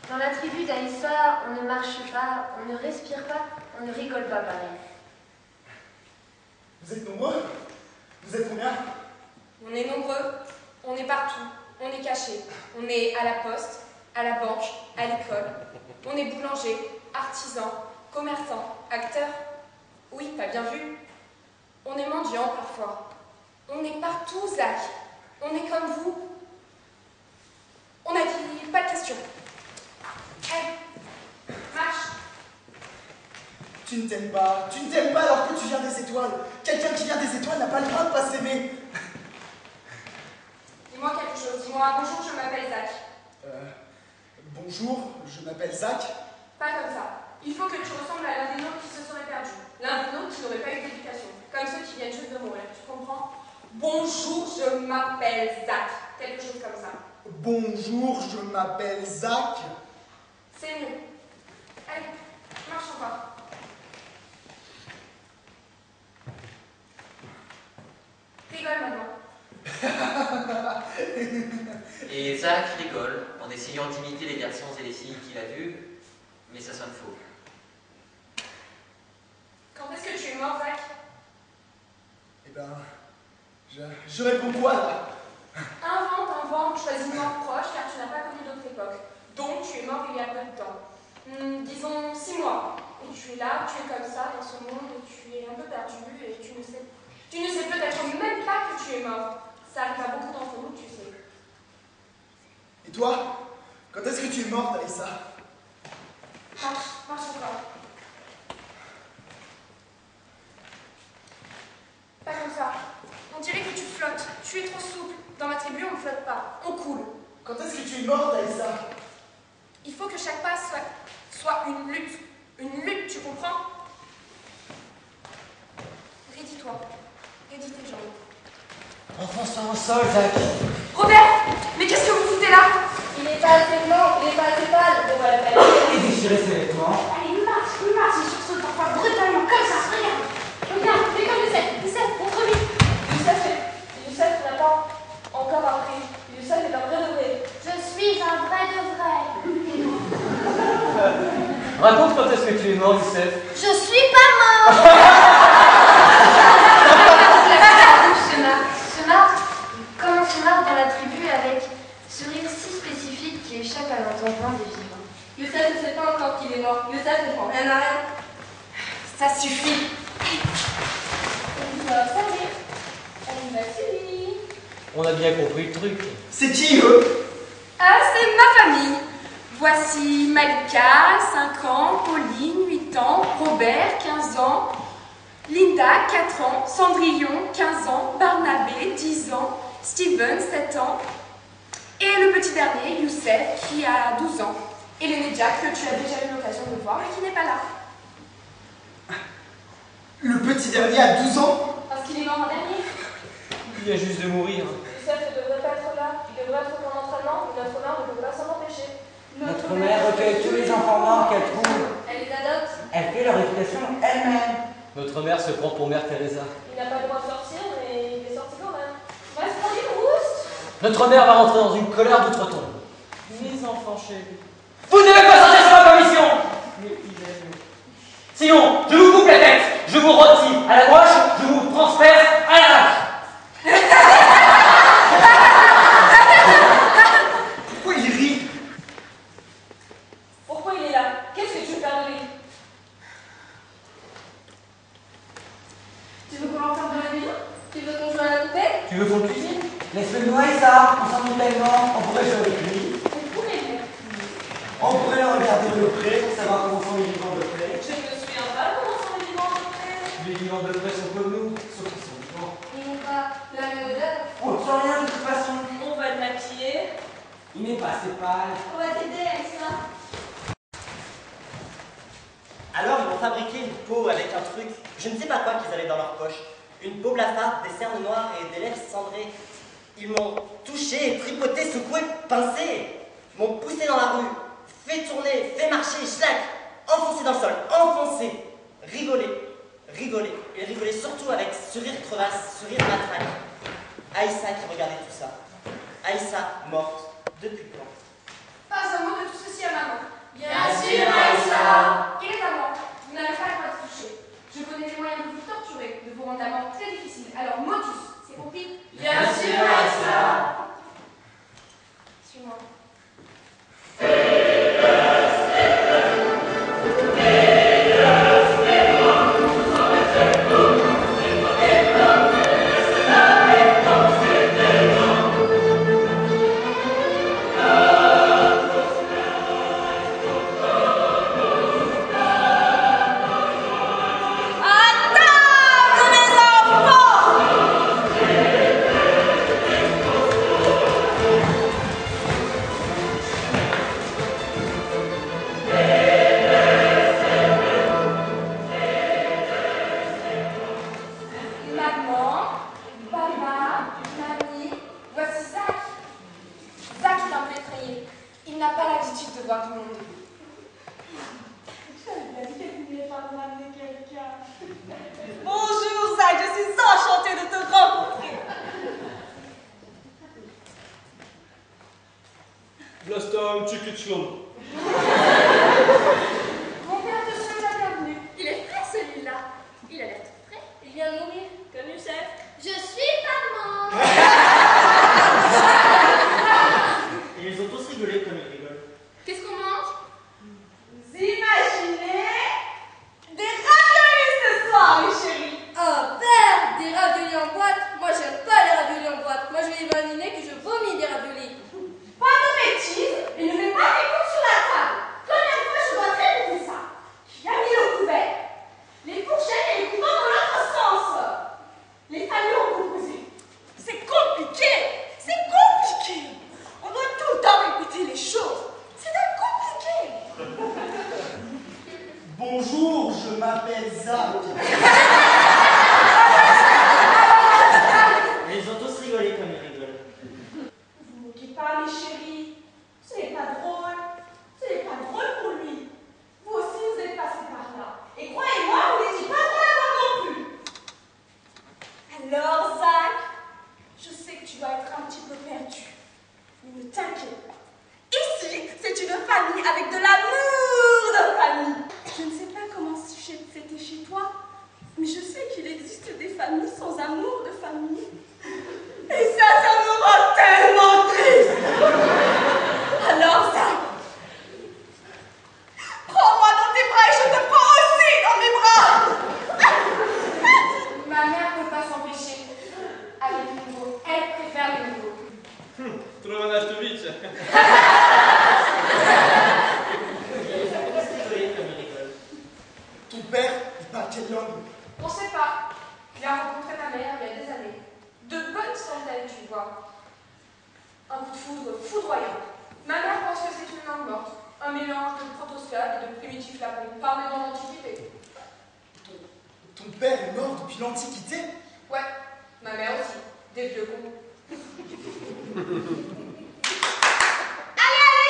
Dans la tribu d'Aïssa, on ne marche pas, on ne respire pas, on ne rigole pas pareil.
Vous êtes nombreux? Vous êtes combien?
On est nombreux, on est partout, on est cachés. On est à la poste, à la banque, à l'école. On est boulanger, artisan, commerçant, acteur. Oui, t'as bien vu. On est mendiant parfois. On est partout, Zach. On est comme vous. On a dit pas de questions. Hé, marche.
Tu ne t'aimes pas. Tu ne t'aimes pas alors que tu viens des étoiles. Quelqu'un qui vient des étoiles n'a pas le droit de pas s'aimer.
Dis-moi quelque chose. Dis-moi bonjour, je m'appelle Zach.
Bonjour, je m'appelle Zach.
Pas comme ça. Il faut que tu ressembles à l'un des nôtres qui se serait perdu. L'un des nôtres qui n'aurait pas eu d'éducation. Comme ceux qui viennent juste de mourir. Tu comprends? Bonjour, je m'appelle Zach. Quelque chose comme ça.
Bonjour, je m'appelle Zach.
C'est mieux. Allez, marche encore. Rigole maintenant.
et Zach rigole en essayant d'imiter les garçons et les filles qu'il a vus, mais ça sonne faux.
Quand est-ce que tu es mort, Zach?
Eh ben, je réponds quoi là?
Invente, choisis une mort proche car tu n'as pas connu d'autre époque. Donc tu es mort il y a peu de temps. Disons 6 mois. Et tu es là, tu es comme ça dans ce monde et tu es un peu perdu et tu ne sais peut-être même pas que tu es mort. Ça arrive à beaucoup d'entre nous, tu sais.
Et toi? Quand est-ce que tu es morte, Aïssa?
Marche encore. Pas comme ça. On dirait que tu flottes. Tu es trop souple. Dans ma tribu, on ne flotte pas. On coule.
Quand est-ce que tu es morte, Aïssa?
Il faut que chaque pas soit une lutte. Une lutte, tu comprends? Raidis-toi. Raidis tes jambes.
Enfonce-toi au sol, Zach.
Robert! Mais qu'est-ce que vous foutez là?
Il est pas assez blanc, il est pas assez pâle. On va l'appeler.
Et déchirer ses vêtements.
Allez, marche, il sursaute parfois brutalement, comme ça, regarde. Regarde, fais comme Youssef, montre vite. Youssef n'a pas encore appris. Youssef est un vrai de vrai. Je suis un vrai de vrai.
Raconte quand est-ce que tu es mort, Youssef.
Je suis pas mort.
Se marre comme on se marre dans la tribu avec ce rire si spécifique qui échappe à l'entendement des vivants.
Youssef ne sait pas encore qu'il est mort. Youssef ne prend rien à rien.
Ça suffit.
Elle va servir. Elle va suivre.
On a bien compris le truc.
C'est qui, eux?
Ah, c'est ma famille. Voici Malika, 5 ans, Pauline, 8 ans, Robert, 15 ans, Linda, 4 ans, Cendrillon, 15 ans, Barnabé, 10 ans, Steven, 7 ans, et le petit dernier, Youssef, qui a 12 ans. Et l'aîné Jack, que tu as déjà eu l'occasion de voir, mais qui n'est pas là.
Le petit dernier a 12 ans?
Parce qu'il est mort en dernier.
Il vient juste de mourir.
Youssef ne devrait pas être là. Il devrait être en entraînement, mais notre mère ne peut pas s'en empêcher.
Notre mère recueille tous les enfants morts qu'elle trouve.
Elle les adopte.
Elle fait leur éducation elle-même.
Notre mère se prend pour Mère Teresa.
Il n'a pas le droit de sortir, mais il est sorti quand même. Va se prendre une rousse.
Notre mère va rentrer dans une colère d'outre-tombe.
Mes enfants chéris.
Vous ne devez pas sortir sur la commission! Sinon, je vous coupe la tête, je vous rôtis à la broche, je vous transperce à la vache.
Pourquoi il rit?
Pourquoi il est là? Qu'est-ce que tu veux faire de lui? Tu veux qu'on l'enferme dans la maison? Tu veux qu'on joue à la poupée?
Tu veux qu'on le cuisine? Laisse-le nous et ça, on s'ennuie tellement, on pourrait jouer avec lui.
On pourrait le faire.
On pourrait le regarder de près pour savoir comment sont les vivants de près.
Je me souviens pas comment sont les vivants de près.
Les vivants de près sont comme nous, sauf qu'ils sont vivants.
Ils n'ont pas la même odeur.
On ne sent rien de toute façon.
On va le maquiller.
Il n'est pas assez pâle.
On va t'aider avec ça.
Alors ils m'ont fabriqué une peau avec un truc, je ne sais pas quoi qu'ils avaient dans leur poche. Une peau blafarde, des cernes noires et des lèvres cendrées. Ils m'ont touché, tripoté, secoué, pincé. M'ont poussé dans la rue, fait tourner, fait marcher, schlac, enfoncé dans le sol, enfoncé. Rigolé, rigolé. Et rigolé surtout avec sourire crevasse, sourire matraque. Aïssa qui regardait tout ça. Aïssa morte depuis quand?
Pas un mot de tout ceci à maman.
Bien sûr, Aïssa.
Il est à moi. Vous n'avez pas le droit de toucher. Je connais les moyens de vous torturer, de vous rendre la mort très difficile. Alors, motus, c'est compris?
Bien sûr, Aïssa.
Suis-moi.
Bonjour Zach, je suis enchantée de te rencontrer.
Blastom, Chikichum.
Mon père te souhaite la bienvenue. Il est frais celui-là. Il a l'air tout frais.
Il vient de mourir, comme Youssef.
Je suis maman.
Et ils ont tous rigolé comme ils rigolent.
Qu'est-ce qu'on mange?
Vous imaginez des raviolis ce soir, mes chéris.
Oh, père, des raviolis en boîte. Moi, j'aime pas les raviolis en boîte. Moi, je vais imaginer que je vomis des raviolis.
Pas de bêtises et ne mets pas tes coups sur la table. Combien de fois je dois te répéter ça? Qui a mis le couvert? Les fourchettes et les couteaux dans l'autre sens. Les familles ont composé. C'est compliqué. C'est compliqué. On doit tout le temps répéter les choses. C'est compliqué.
Bonjour, je m'appelle Zach.
Et ils ont tous rigolé comme ils rigolent.
Vous moquez pas, mes chéris. Ce n'est pas drôle. Ce n'est pas drôle pour lui. Vous aussi, vous êtes passés par là. Et croyez-moi, vous n'étiez pas drôle à voir non plus. Alors, Zach, je sais que tu vas être un petit peu perdu. Mais ne t'inquiète pas. Ici, c'est une famille avec de l'amour de famille. Je ne sais pas comment c'était chez toi, mais je sais qu'il existe des familles sans amour de famille. Et ça me rend tellement triste. Alors, Zach, prends-moi dans tes bras et je te prends aussi dans mes bras.
Ma mère ne peut pas s'empêcher. Avec les nouveaux, elle préfère les nouveaux.
Trovanashtovitch.
Ton père, il parle quelle langue?
On sait pas. Il a rencontré ma mère il y a des années. De bonnes centaines, tu vois. Un coup de foudre foudroyant. Ma mère pense que c'est une langue morte. Un mélange de proto-slave et de primitifs lapons, parlés dans l'Antiquité.
Ton père est mort depuis l'Antiquité?
Ouais, ma mère aussi. Des vieux cons.
Allez,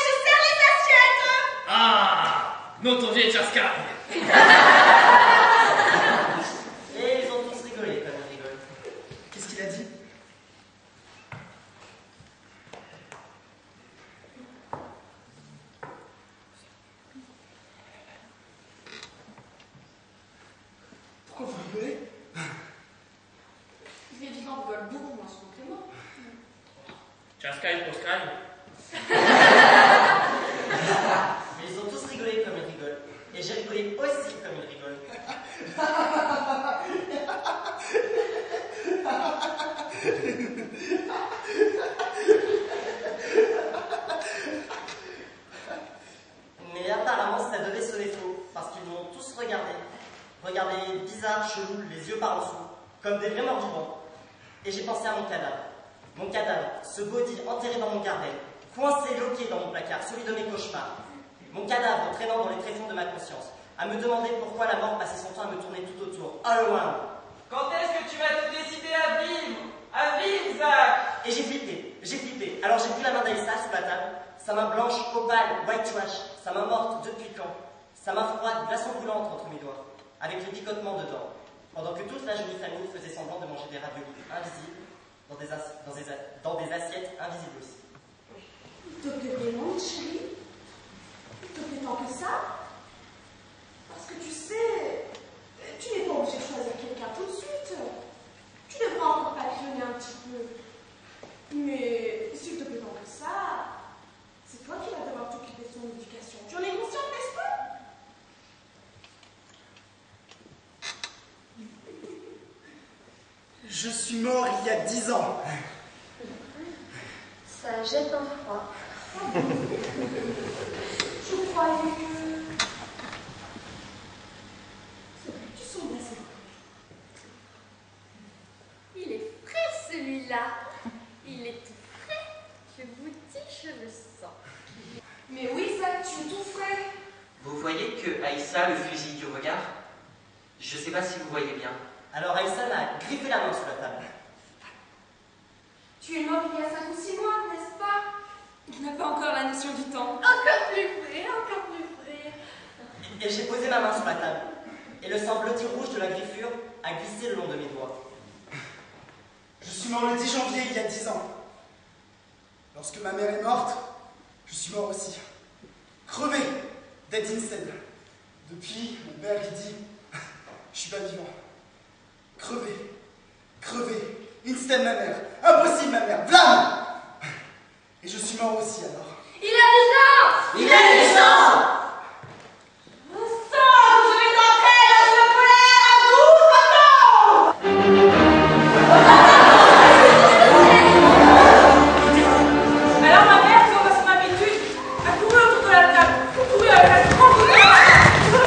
je sers les assiettes!
Ah, non, ton vieil Chaska.
Et ils ont tous rigolé comme ils rigolent.
Qu'est-ce qu'il a dit? Pourquoi vous rigolez?
Les vivants rigolent beaucoup moins souvent que les morts.
Chaska et Poskai.
Mais ils ont tous rigolé comme ils rigolent. Et j'ai rigolé aussi comme ils rigolent. Mais apparemment ça devait sonner faux, parce qu'ils m'ont tous regardé. Regardé bizarre, chelou, les yeux par en dessous, comme des vrais morts vivants. Et j'ai pensé à mon cadavre. Mon cadavre, ce body enterré dans mon gardel, coincé, loqué dans mon placard, celui de mes cauchemars. Mon cadavre traînant dans les tréfonds de ma conscience, à me demander pourquoi la mort passait son temps à me tourner tout autour, à loin.
Quand est-ce que tu vas te décider à vivre? À vivre, Zach!
Et j'ai flippé. Alors j'ai pris la main d'Aïssa sous la table, sa main blanche, opale, white trash, sa main morte depuis quand? Sa main froide, glaçon brûlante entre mes doigts, avec le picotement dedans, pendant que toute la jolie famille faisait semblant de manger des raviolis invisibles dans des assiettes invisibles aussi.
Il te plaît vraiment, chérie? Il te plaît tant que ça? Parce que tu sais, tu n'es pas obligé de choisir quelqu'un tout de suite. Tu devras encore papillonner un petit peu. Mais s'il te plaît tant que ça, c'est toi qui vas devoir t'occuper de son éducation. Tu en es consciente, n'est-ce pas?
Je suis mort il y a 10 ans.
Ça jette un froid.
Je croyais que... C'est vrai, tu sens bien ça.
Il est frais celui-là. Il est tout frais. Je vous dis, je le sens.
Mais oui, Zach, tu es tout frais.
Vous voyez que Aïssa, le fusil du regard? Je sais pas si vous voyez bien.
Alors Aïssa m'a griffé la main sous la table.
Tu es mort il y a 5 ou 6 mois, n'est-ce pas? Il n'a pas encore la notion du temps.
Encore plus frais, encore plus frais.
Et j'ai posé ma main sur la table. Et le sang bleuti rouge de la griffure a glissé le long de mes doigts.
Je suis mort le 10 janvier il y a 10 ans. Lorsque ma mère est morte, je suis mort aussi. Crevé, dead instead. Depuis, mon père il dit, je suis pas vivant. Crevé, instead ma mère. Impossible ma mère, blâme. Et je suis mort aussi alors.
Il a 10 ans!
Il a 10 ans!
Je vais entrer dans une colère à 12
Alors ma mère, comme à son habitude, a couru autour de la table. Couru avec la grande douleur.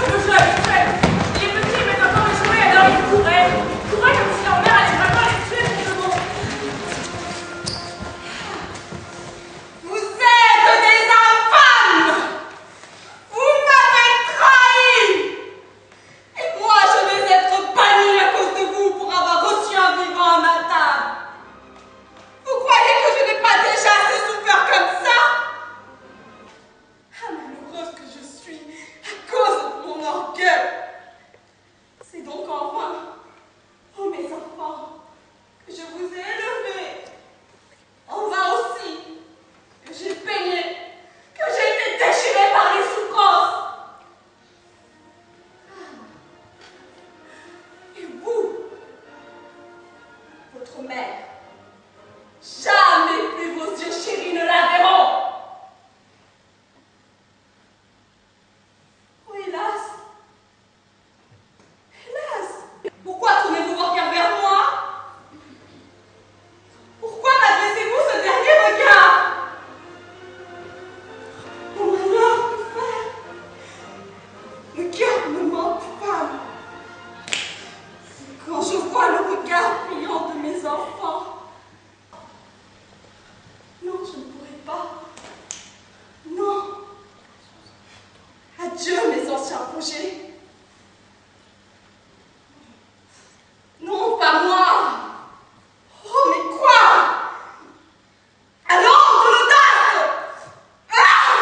Le jeu avec elle. Les petits aimaient encore jouer, alors ils couraient. Ils couraient comme si leur mère allait vraiment les tuer pour le bon.
Vous êtes des infâmes!
mes anciens projets. Non, pas moi. Oh, mais quoi? Alors, de l'audace! Ah!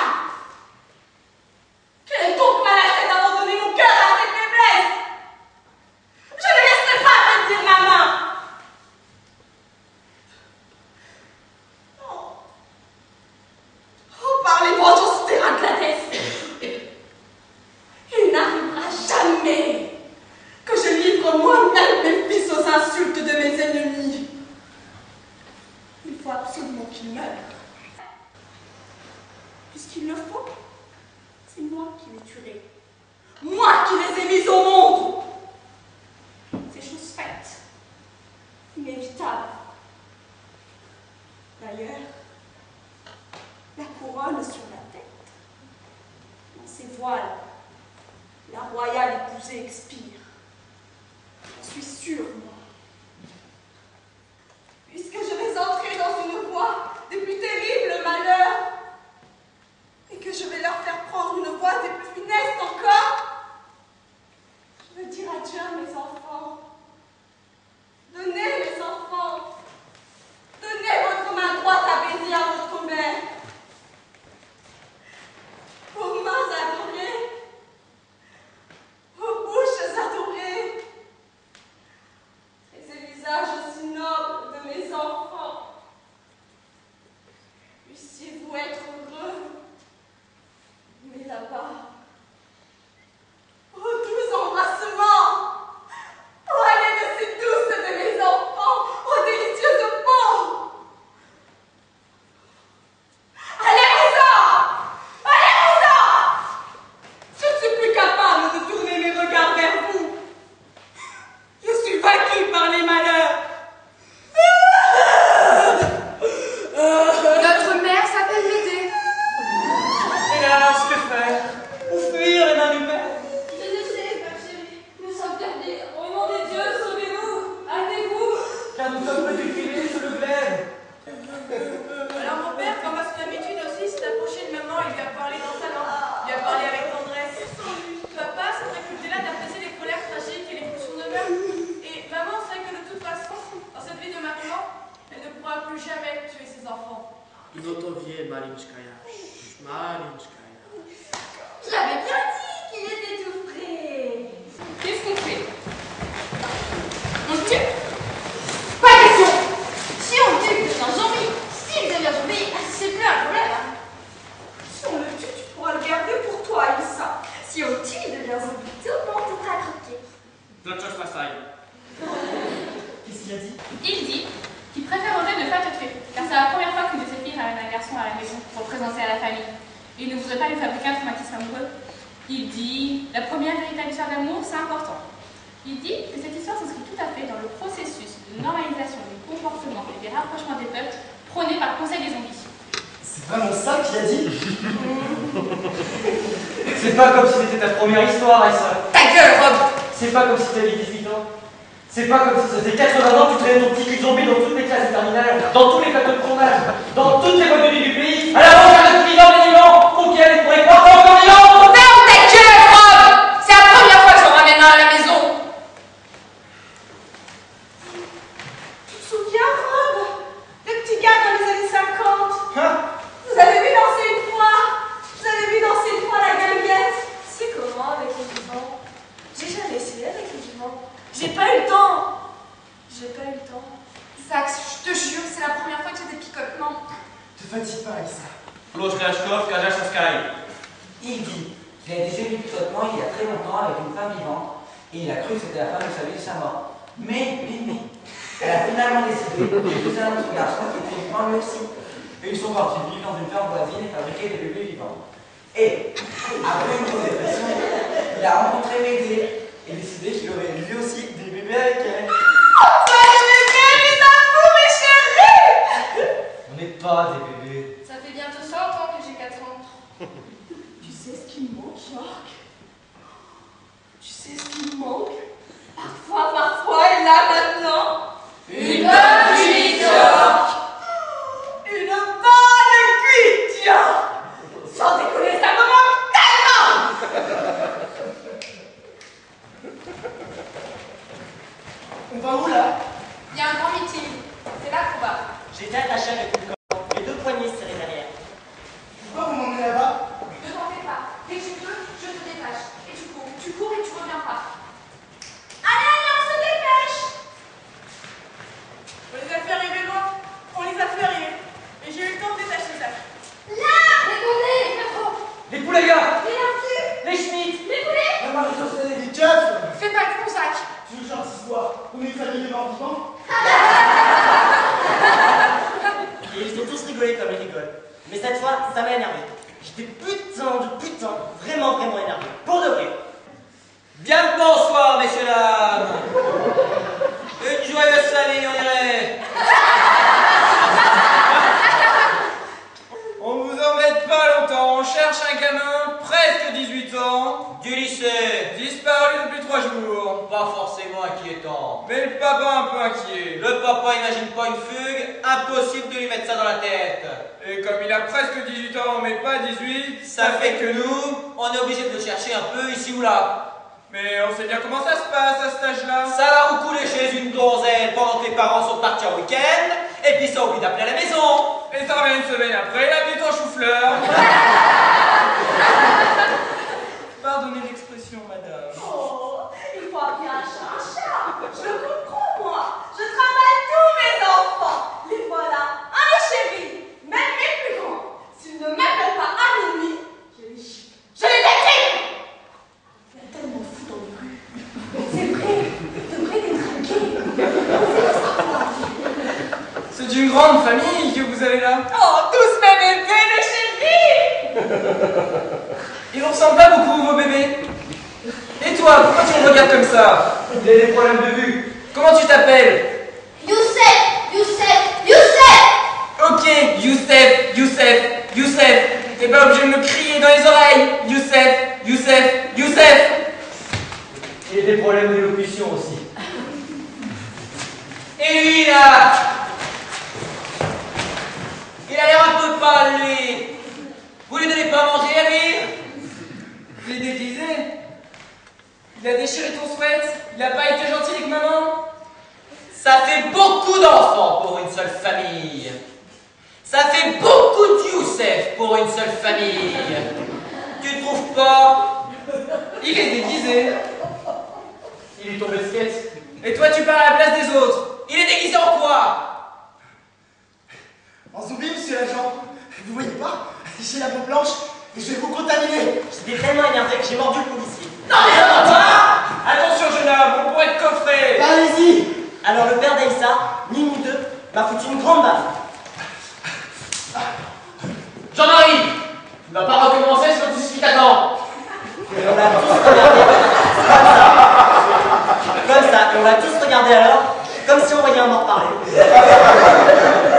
Quelle est donc malhonnête d'abandonner mon cœur à cette faiblesse? Je ne laisserai pas partir ma main. Non. Oh, parlez-moi de ce terrain clandestin. Il n'arrivera jamais que je livre moi-même mes fils aux insultes de mes ennemis. Il faut absolument qu'ils meurent. Puisqu'il le faut, c'est moi qui les tuerai. Moi qui les ai mis au monde. C'est chose faite, inévitable. D'ailleurs, la couronne sur la tête, dans ses voiles, la royale épousée expire. J'en suis sûre, moi. Puisque je vais entrer dans une voie des plus terribles malheurs, et que je vais leur faire prendre une voie des plus funestes encore, je veux dire adieu à mes enfants. Donnez, mes enfants, donnez votre main droite à baiser à votre mère. Vos mains adorées, vos bouches adorées, et ces visages si nobles de mes enfants. Puissiez-vous être heureux, mais là-bas, aux doux embrassements, aux haleines si douces de mes enfants, aux délicieuses peaux. Allez-vous-en! Allez-vous-en! Je ne suis plus capable de tourner mes regards vers vous. Je suis vaincue par les malheurs.
Notre mère s'appelle Médée.
Hélas, que faire? Où fuir les mains du père?
Je ne sais, ma chérie. Nous sommes perdus. Au nom des dieux, sauvez-nous. Hâtez-vous.
Car nous sommes petits filets sous le glaive.
Alors mon père, comme à son habitude aussi, s'est approché de maman et lui a parlé dans sa langue. Il lui a parlé avec tendresse. Papa cette faculté-là d'apprécier les colères tragiques et les pulsions de meurtre. Et maman sait que de toute façon, dans cette vie de maintenant, elle ne pourra plus jamais tuer ses enfants.
No to wie, Malinchkaya. Malinchkaya.
Je l'avais bien dit qu'il était tout frais.
Qu'est-ce qu'on fait? On le tue? Pas question!
Si on le tue, il devient zombie. S'il devient zombie, c'est plus un problème. Hein.
Si on le tue, tu pourras le garder pour toi, Elsa.
Si on le tue, il devient zombie. Tout le monde pourra croquer.
Dlaczego Masai?
Qu'est-ce qu'il a dit?
Il dit qu'il préférerait ne pas te tuer, car c'est la première fois qu'une de ses filles ramène un garçon à la maison pour le présenter à la famille. Et il ne voudrait pas lui fabriquer un traumatisme amoureux. Il dit la première véritable histoire d'amour, c'est important. Il dit que cette histoire s'inscrit tout à fait dans le processus de normalisation des comportements et des rapprochements des peuples prônés par le Conseil des zombies.
C'est vraiment ça qu'il a dit?
C'est pas comme si c'était ta première histoire, Elsa.
Ta gueule, Rob!
C'est pas comme si t'avais 18 ans. C'est pas comme si ça faisait 80 ans que tu traînais ton petit cul zombie dans toutes les classes terminales, dans tous les plateaux de tournage, dans toutes les boîtes de nuit du pays, à la recherche de vivants des vivants, pour qui elle pourrait croire encore vivants.
Ferme ta gueule, Rob! C'est la première fois que j'en ramène un à la maison!
Tu te souviens, Rob? Le petit gars dans les années 50.
Hein?
Vous avez vu danser une fois? Vous avez vu danser une fois la guinguette?
C'est comment avec les vivants? J'ai jamais essayé avec les vivants.
J'ai pas eu le temps. J'ai pas eu le temps.
Zach, je te jure, c'est la première fois que j'ai des picotements.
Te fatigue pas, Elsa.
Floszkaszkov, Kazakhstan.
Il dit qu'il a déjà eu du picotement il y a très longtemps avec une femme vivante et il a cru que c'était la femme de sa vie de sa mort. Mais, elle a finalement décidé de pousser un autre garçon qui était vivant lui aussi. Et ils sont partis vivre dans une ferme voisine et fabriquer des bébés vivants. Et, après une grosse dépression, il a rencontré Médée et décidé qu'il aurait lui aussi des bébés avec elle.
On n'est pas des bébés.
Ça fait bientôt 100 ans que j'ai 4 ans.
Tu sais ce qui me manque, York? Tu sais ce qui me manque? Parfois, et là maintenant.
Une bonne cuite, York.
Une bonne cuite, York. Sans déconner, ça me manque tellement.
enfant?
Du lycée.
Disparu depuis 3 jours.
Pas forcément inquiétant.
Mais le papa un peu inquiet.
Le papa imagine pas une fugue, impossible de lui mettre ça dans la tête.
Et comme il a presque 18 ans, mais pas 18,
Ça fait que nous, on est obligé de le chercher un peu ici ou là.
Mais on sait bien comment ça se passe à cet âge-là.
Ça va vous couler chez une donzelle pendant que les parents sont partis en week-end, et puis ça oublie d'appeler à la maison.
Et ça revient une semaine après, il habite en chou-fleur. Pardonnez l'expression, madame.
Oh, il faut appeler un chat un chat. Je comprends, moi. Je travaille tous mes enfants. Les voilà. Un chéri, même mes plus grands. S'ils ne m'appellent pas à minuit, je les chie. Je les détruis. Il y a tellement de fous dans les rues. C'est vrai, il devrait les traquer.
C'est d'une grande famille que vous avez là.
Oh, tous mes bébés, mes chéris.
Ils ne ressemblent pas beaucoup, vos bébés. Et toi, pourquoi tu me regardes comme ça?
Il a des problèmes de vue.
Comment tu t'appelles?
Youssef, Youssef, Youssef.
Ok, Youssef, Youssef, Youssef. T'es pas obligé de me crier dans les oreilles. Youssef, Youssef, Youssef.
Il a des problèmes d'élocution aussi.
Et lui là, il a l'air un peu pâle lui. Vous lui donnez pas à manger à lui? Je l'ai déguisé. Il a déchiré ton sweat. Il a pas été gentil avec maman.
Ça fait beaucoup d'enfants pour une seule famille. Ça fait beaucoup de Youssef pour une seule famille. Tu trouves pas?
Il est déguisé.
Il est tombé de skate.
Et toi tu parles à la place des autres. Il est déguisé en quoi?
En zombie, monsieur l'agent. Vous voyez pas? J'ai la peau blanche et je vais vous contaminer.
J'étais tellement énervé que j'ai mordu le policier.
Non mais attention jeune homme, on pourrait être coffré.
Allez-y.
Alors le père d'Aïssa, ni nous deux, m'a foutu une grande baffe.
Jean-Marie, tu vas pas recommencer ce que tu suis t'attends.
Et on a tous regardé comme ça, et on a tous regardé alors, comme si on voyait un mort parler.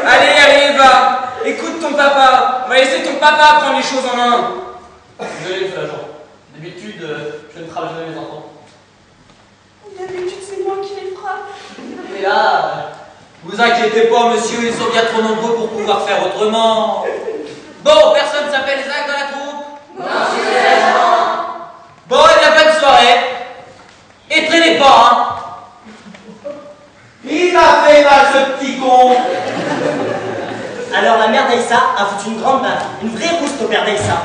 Allez, va. Écoute ton papa. On va laisser ton papa prendre les choses en main.
Désolé, monsieur l'agent. D'habitude, je ne frappe jamais mes enfants.
D'habitude, c'est moi qui les frappe.
Et là, vous inquiétez pas, monsieur, ils sont bien trop nombreux pour pouvoir faire autrement. Bon, personne s'appelle Zach dans la troupe?
Non, monsieur l'agent.
Bon, et bien, bonne soirée. Et traînez pas, hein. Il m'a fait mal, ce petit con.
Alors la mère d'Aïssa a foutu une grande baffe, une vraie rouste au père d'Aïssa.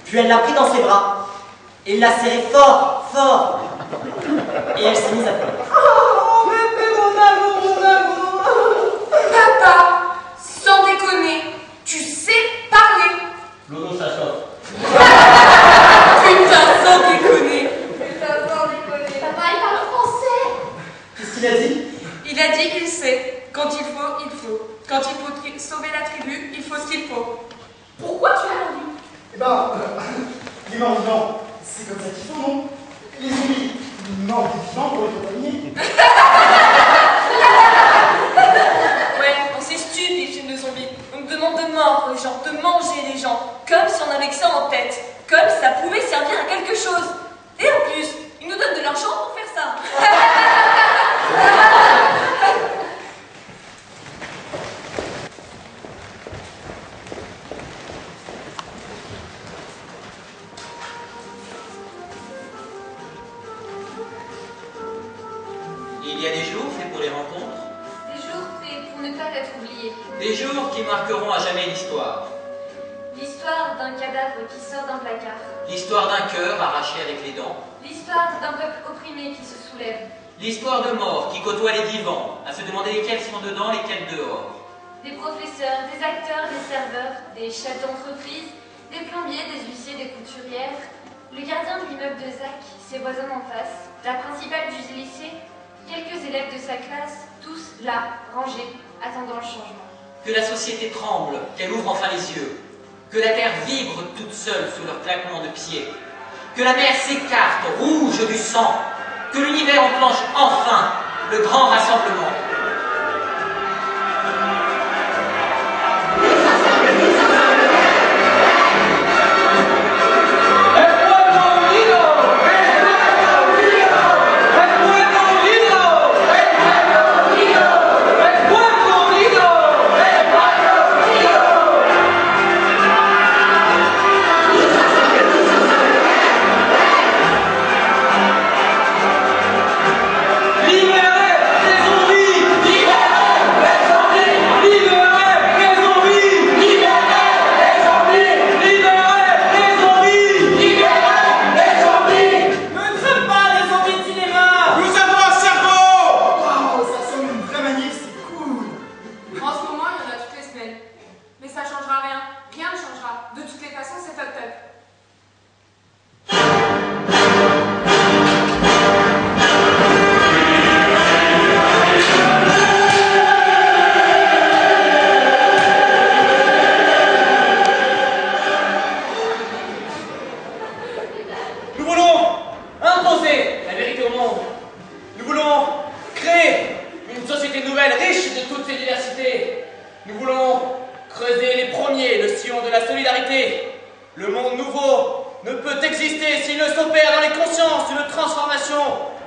Puis elle l'a pris dans ses bras et l'a serré fort, fort. Et elle s'est mise à pleurer.
Oh, bébé, mon amour, mon amour.
Papa, sans déconner, tu sais parler.
L'eau, ça chauffe.
Putain, sans déconner.
Putain, sans déconner.
Papa, il parle français.
Qu'est-ce qu'il a dit?
Il a dit qu'il sait. Quand il faut, il faut. Quand il faut sauver la tribu, il faut ce qu'il faut.
Pourquoi tu as rendu?
Eh ben, les morts vivants, c'est comme ça qu'il faut, non? Les zombies, morts vivants pour les contaminer.
Ouais, on s'est stupide, les films de zombies. On me demande de mordre les gens, de manger les gens, comme si on avait que ça en tête, comme si ça pouvait servir à quelque chose. Et en plus, ils nous donnent de l'argent pour faire ça.
Il y a des jours faits pour les rencontres,
Des jours faits pour ne pas être oubliés.
des jours qui marqueront à jamais l'histoire.
L'histoire d'un cadavre qui sort d'un placard.
L'histoire d'un cœur arraché avec les dents.
L'histoire d'un peuple opprimé qui se soulève.
L'histoire de morts qui côtoient les vivants, à se demander lesquels sont dedans, lesquels dehors.
Des professeurs, des acteurs, des serveurs, des chefs d'entreprise, des plombiers, des huissiers, des couturières, le gardien de l'immeuble de Zach, ses voisins en face, la principale du lycée, quelques élèves de sa classe, tous là, rangés, attendant le changement.
Que la société tremble, qu'elle ouvre enfin les yeux. Que la terre vibre toute seule sous leur claquement de pieds. Que la mer s'écarte, rouge du sang. Que l'univers enclenche enfin le grand rassemblement.
Lève-toi, Jean-Marie,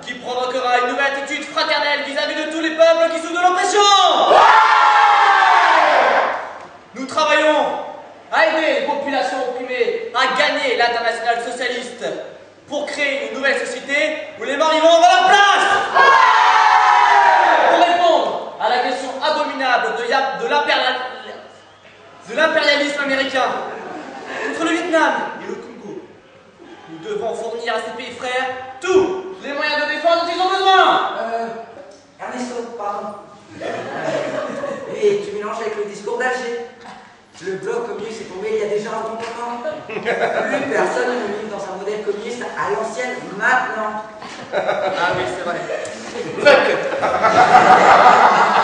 qui provoquera une nouvelle attitude fraternelle vis-à-vis de tous les peuples qui souffrent de l'oppression. Nous travaillons à aider les populations opprimées à gagner l'internationale socialiste pour créer une nouvelle société où les morts vivants auront leur place. Pour répondre à la question abominable de l'impérialisme américain contre le Vietnam et le Congo, nous devons fournir à ces pays frères tous les moyens de défense dont ils ont besoin.
Ernesto, pardon. Et tu mélanges avec le discours d'Alger. Le bloc communiste est tombé il y a déjà un bon moment. Plus personne ne vit dans un modèle communiste à l'ancienne maintenant.
Ah oui, c'est vrai. Fuck.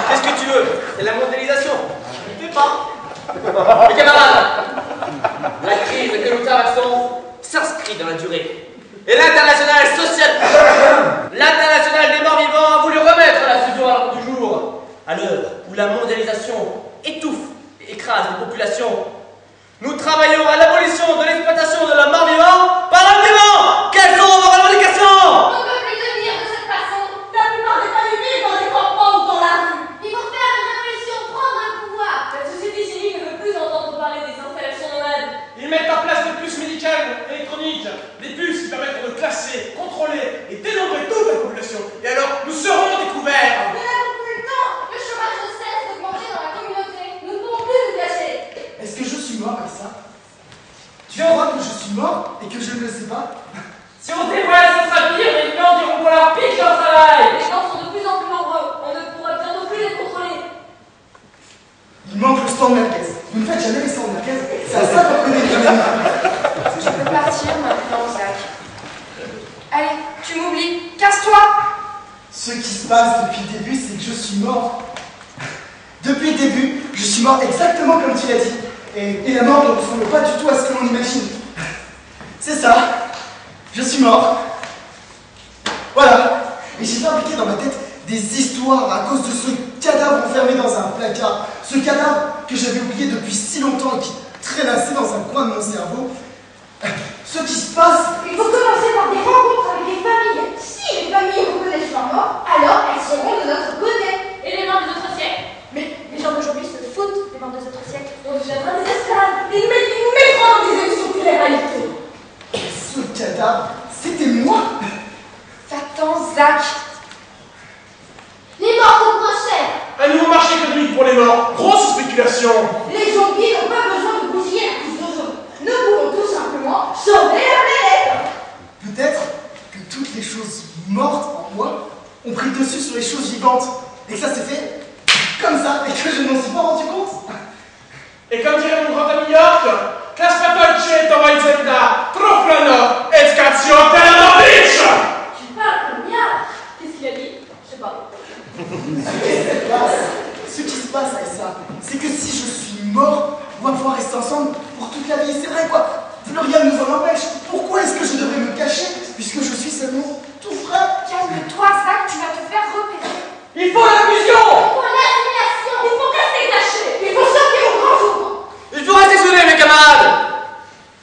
Qu'est-ce que tu veux? C'est la mondialisation. Tu ne fais pas. Mes camarades, la crise que nous traversons s'inscrit dans la durée. Et l'international social, l'international des morts vivants a voulu remettre la fusion à l'ordre du jour. À l'heure où la mondialisation étouffe et écrase les populations, nous travaillons à l'abolition de l'exploitation de la mort vivant par l'armement. Quelles sont vos revendications?
On ne peut plus devenir de cette façon. La plupart des familles vivent dans les campements ou dans la rue. Il faut faire une révolution, prendre un pouvoir.
La société civile ne veut plus entendre parler des installations nomades.
Ils mettent en place des puces médicales électroniques, des puces qui permettent de classer, contrôler et dénombrer toute la population. Et alors, nous serons découverts.
Mais n'avons plus le temps. Le chômage ne cesse d'augmenter dans la communauté. Nous ne pouvons plus nous cacher.
Est-ce que je suis mort avec ça? Tu crois que je suis mort et que je ne le sais pas?
Si on se dévoile, ce sera pire. Les gens diront qu'on leur pique leur travail.
Les gens sont de plus en plus nombreux. On ne pourra bientôt plus les contrôler.
Il manque le stand merguez. Vous ne faites jamais les stands merguez. C'est à ça qu'on connaît les amis.
Tu peux partir maintenant, Zach. Allez, tu m'oublies. Casse-toi.
Ce qui se passe depuis le début, c'est que je suis mort. Depuis le début, je suis mort exactement comme tu l'as dit. Et la mort ne ressemble pas du tout à ce que l'on imagine. C'est ça. Je suis mort. Voilà. Et j'ai fabriqué dans ma tête des histoires à cause de ce cadavre enfermé dans un placard. Ce cadavre que j'avais oublié depuis si longtemps et qui traînassait dans un coin de mon cerveau. Ce qui se passe...
Il faut commencer par des rencontres avec les familles. Si les familles reconnaissent leurs morts, alors elles seront de notre côté.
Et les morts des autres siècles?
Mais les gens d'aujourd'hui se foutent des morts des autres siècles.
On deviendra des esclaves.
Ils nous mettront dans des émissions de télé-réalité.
Ce cadavre, c'était moi.
Va-t'en, Zach.
Les morts coûtent moins cher.
Un nouveau marché économique pour les morts. Grosse spéculation.
Les zombies n'ont pas besoin de bousiller la couche d'ozone. Nous pouvons tout simplement sauver la planète.
Peut-être que toutes les choses mortes en moi ont pris le dessus sur les choses vivantes. Et que ça s'est fait comme ça et que je ne m'en suis pas rendu compte.
Et comme dirait mon grand ami York, Kaspatolce Tomaizenda, Troflano, Escazio Terranovich.
Tu parles comme Mia. Qu'est-ce qu'il a dit? Je sais pas.
Ce qui se passe avec ça, c'est que si je suis mort, on va pouvoir rester ensemble pour toute la vie. C'est vrai quoi, plus rien ne nous en empêche. Pourquoi est-ce que je devrais me cacher puisque je suis seulement tout frais?
Calme-toi, Zach, tu vas te faire repérer.
Il faut la fusion.
Il faut l'assimilation. Il faut rester caché. Il faut sortir au grand jour.
Il faut rester soudés, mes camarades.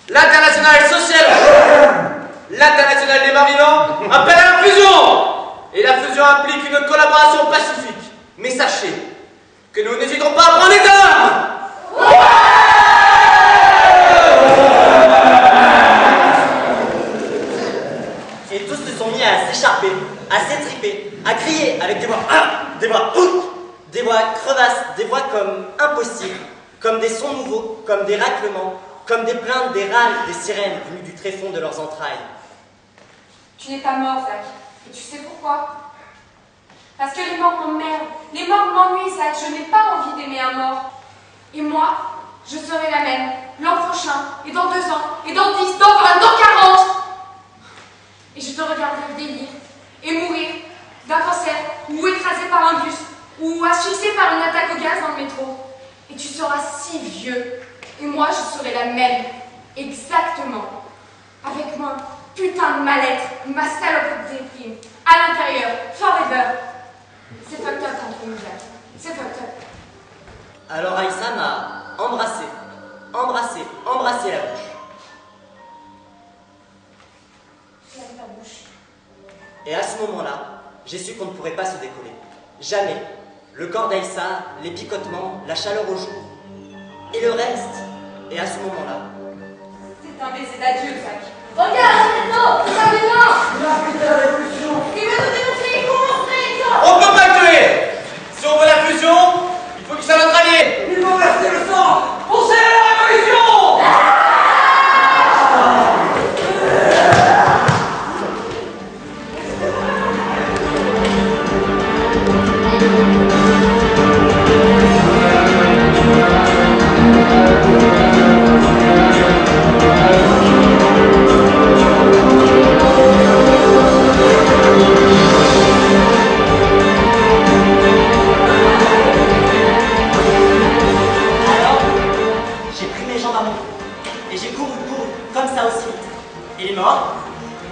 L'international social, l'international des morts vivants appelle à la fusion. Et la fusion implique une collaboration pacifique. Mais sachez que nous n'hésiterons pas à prendre les armes.
Et tous se sont mis à s'écharper, à s'étriper, à crier avec des voix des voix crevasses, des voix comme impossibles, comme des sons nouveaux, comme des raclements, comme des plaintes, des râles, des sirènes venues du tréfonds de leurs entrailles.
Tu n'es pas mort, Zach. Et tu sais pourquoi? Parce que les morts m'emmerdent. Les morts m'ennuient, Zach. Je n'ai pas envie d'aimer un mort. Et moi, je serai la même l'an prochain, et dans 2 ans, et dans 10, dans 20, dans 40. Et je te regarderai vieillir et mourir d'un cancer, ou écrasé par un bus, ou asphyxié par une attaque au gaz dans le métro. Et tu seras si vieux. Et moi, je serai la même. Exactement. Avec moi, putain de mal-être, ma salope de déprime, à l'intérieur, forever. C'est fucked up entre nous, Zach. C'est fucked up.
Alors Aïssa m'a embrassé la bouche.
Ferme ta bouche.
Et à ce moment-là, j'ai su qu'on ne pourrait pas se décoller. Jamais. Le corps d'Aïssa, les picotements, la chaleur aux joues. Et le reste. Et à ce moment-là...
C'est un baiser d'adulte, Zach.
Regarde, Renato, c'est un humain.
Il a pris la révolution.
Il veut nous dénoncer, il faut montrer, toi.
On peut pas le tuer. Si on veut la fusion, il faut qu'il soit notre allié.
Ils vont verser le sang. Poussez la révolution.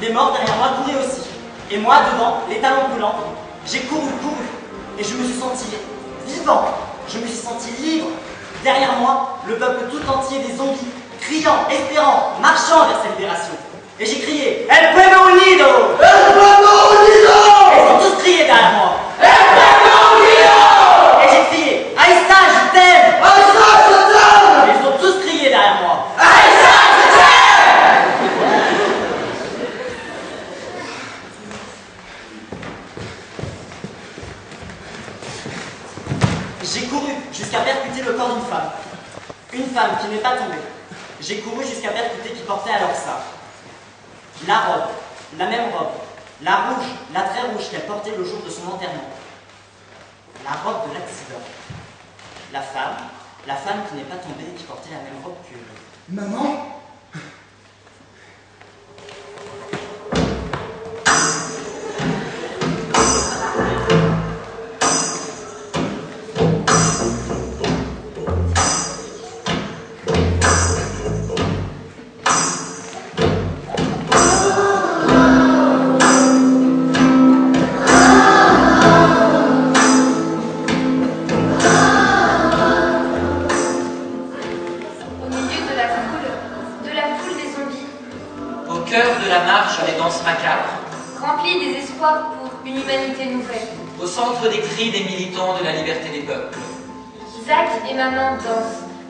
Les morts derrière moi couraient aussi. Et moi, devant, les talons brûlants, j'ai couru. Et je me suis senti vivant. Je me suis senti libre. Derrière moi, le peuple tout entier des zombies, criant, espérant, marchant vers cette libération. Et j'ai crié, El Pueblo Unido! El Pueblo Unido! Et ils ont tous crié derrière moi. El Pueblo Unido! Et j'ai crié, Aïssa, je t'aime! Aïssa, je t'aime! Et ils ont tous crié derrière moi. Aïssa, je t'aime! J'ai couru jusqu'à percuter le corps d'une femme. Une femme qui n'est pas tombée. J'ai couru jusqu'à percuter qui portait alors ça. La robe, la même robe, la rouge, la très rouge qu'elle portait le jour de son enterrement. La robe de l'accident. La femme qui n'est pas tombée et qui portait la même robe que...
Maman?
Rempli des espoirs pour une humanité nouvelle.
Au centre des cris des militants de la liberté des peuples.
Zach et maman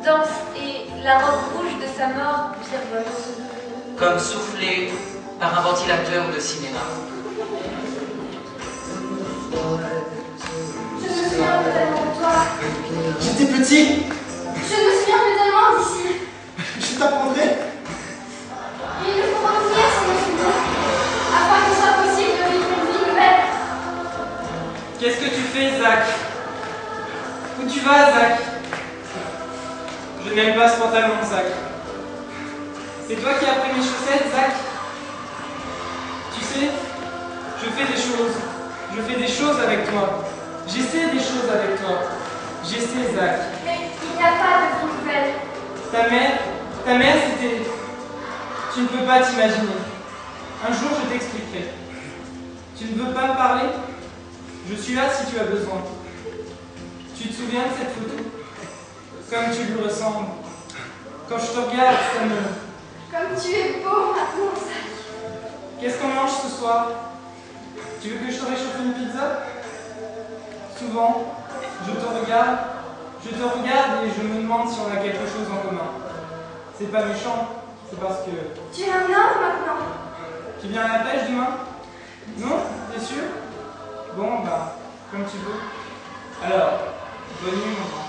dansent, et la robe rouge de sa mort virevolte.
Comme soufflé par un ventilateur de cinéma.
Je me souviens plus tellement de toi.
J'étais petit.
Je me souviens plus tellement d'ici.
Je t'apprendrai.
Il nous faut revenir sur nos souvenirs, afin qu'il soit possible de vivre une vie nouvelle.
Qu'est-ce que tu fais, Zach? Où tu vas, Zach? Je n'aime pas ce pantalon, Zach. C'est toi qui as pris mes chaussettes, Zach? Tu sais, je fais des choses. Je fais des choses avec toi. J'essaie des choses avec toi. J'essaie, Zach.
Mais il n'y a pas de vie nouvelle.
Ta mère, c'était... Tu ne peux pas t'imaginer. Un jour, je t'expliquerai. Tu ne veux pas me parler? Je suis là si tu as besoin. Tu te souviens de cette photo? Comme tu lui ressembles. Quand je te regarde, ça me...
Comme tu es beau maintenant, Zach.
Qu'est-ce qu'on mange ce soir? Tu veux que je te réchauffe une pizza? Souvent, je te regarde et je me demande si on a quelque chose en commun. C'est pas méchant, c'est parce que...
Tu es un homme maintenant.
Tu viens à la pêche demain? Non? T'es sûr? Bon, bah, comme tu veux. Alors, bonne nuit, mon grand.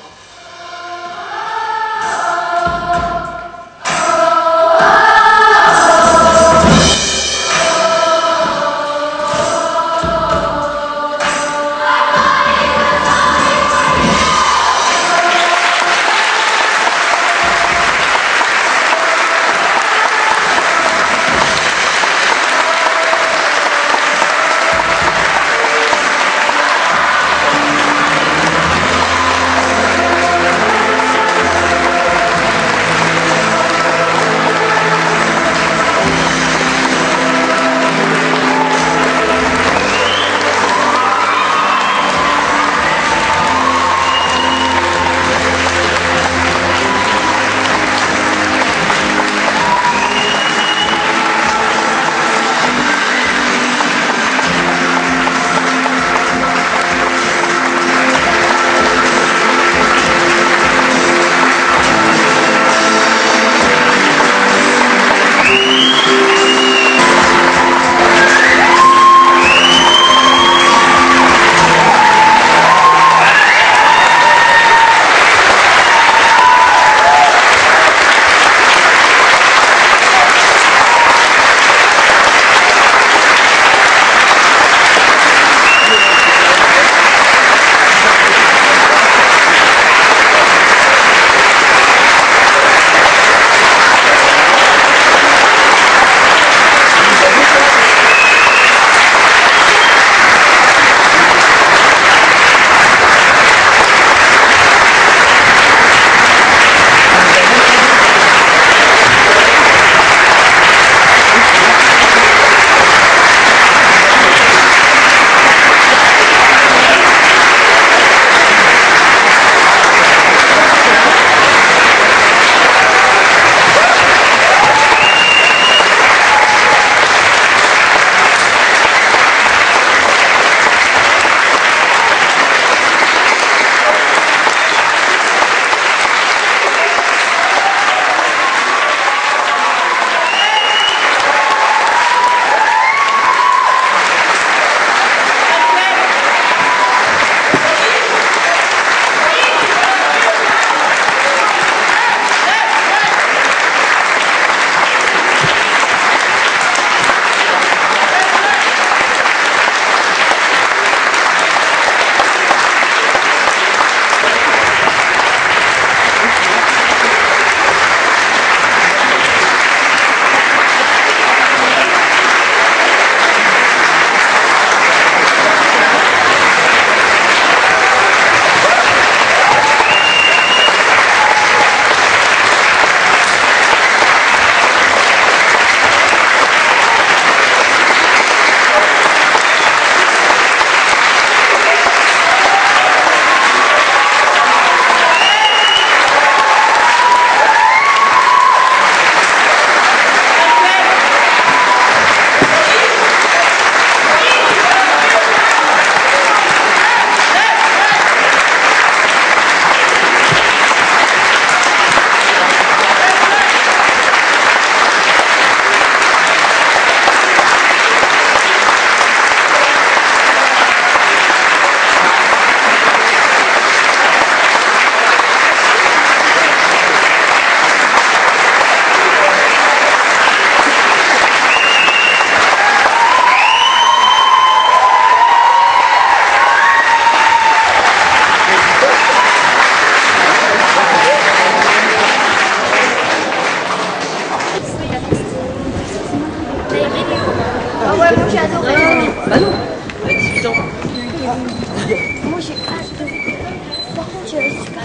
Bah non, elle a 18 ans.
Moi j'ai hâte de... Par contre, je suis pas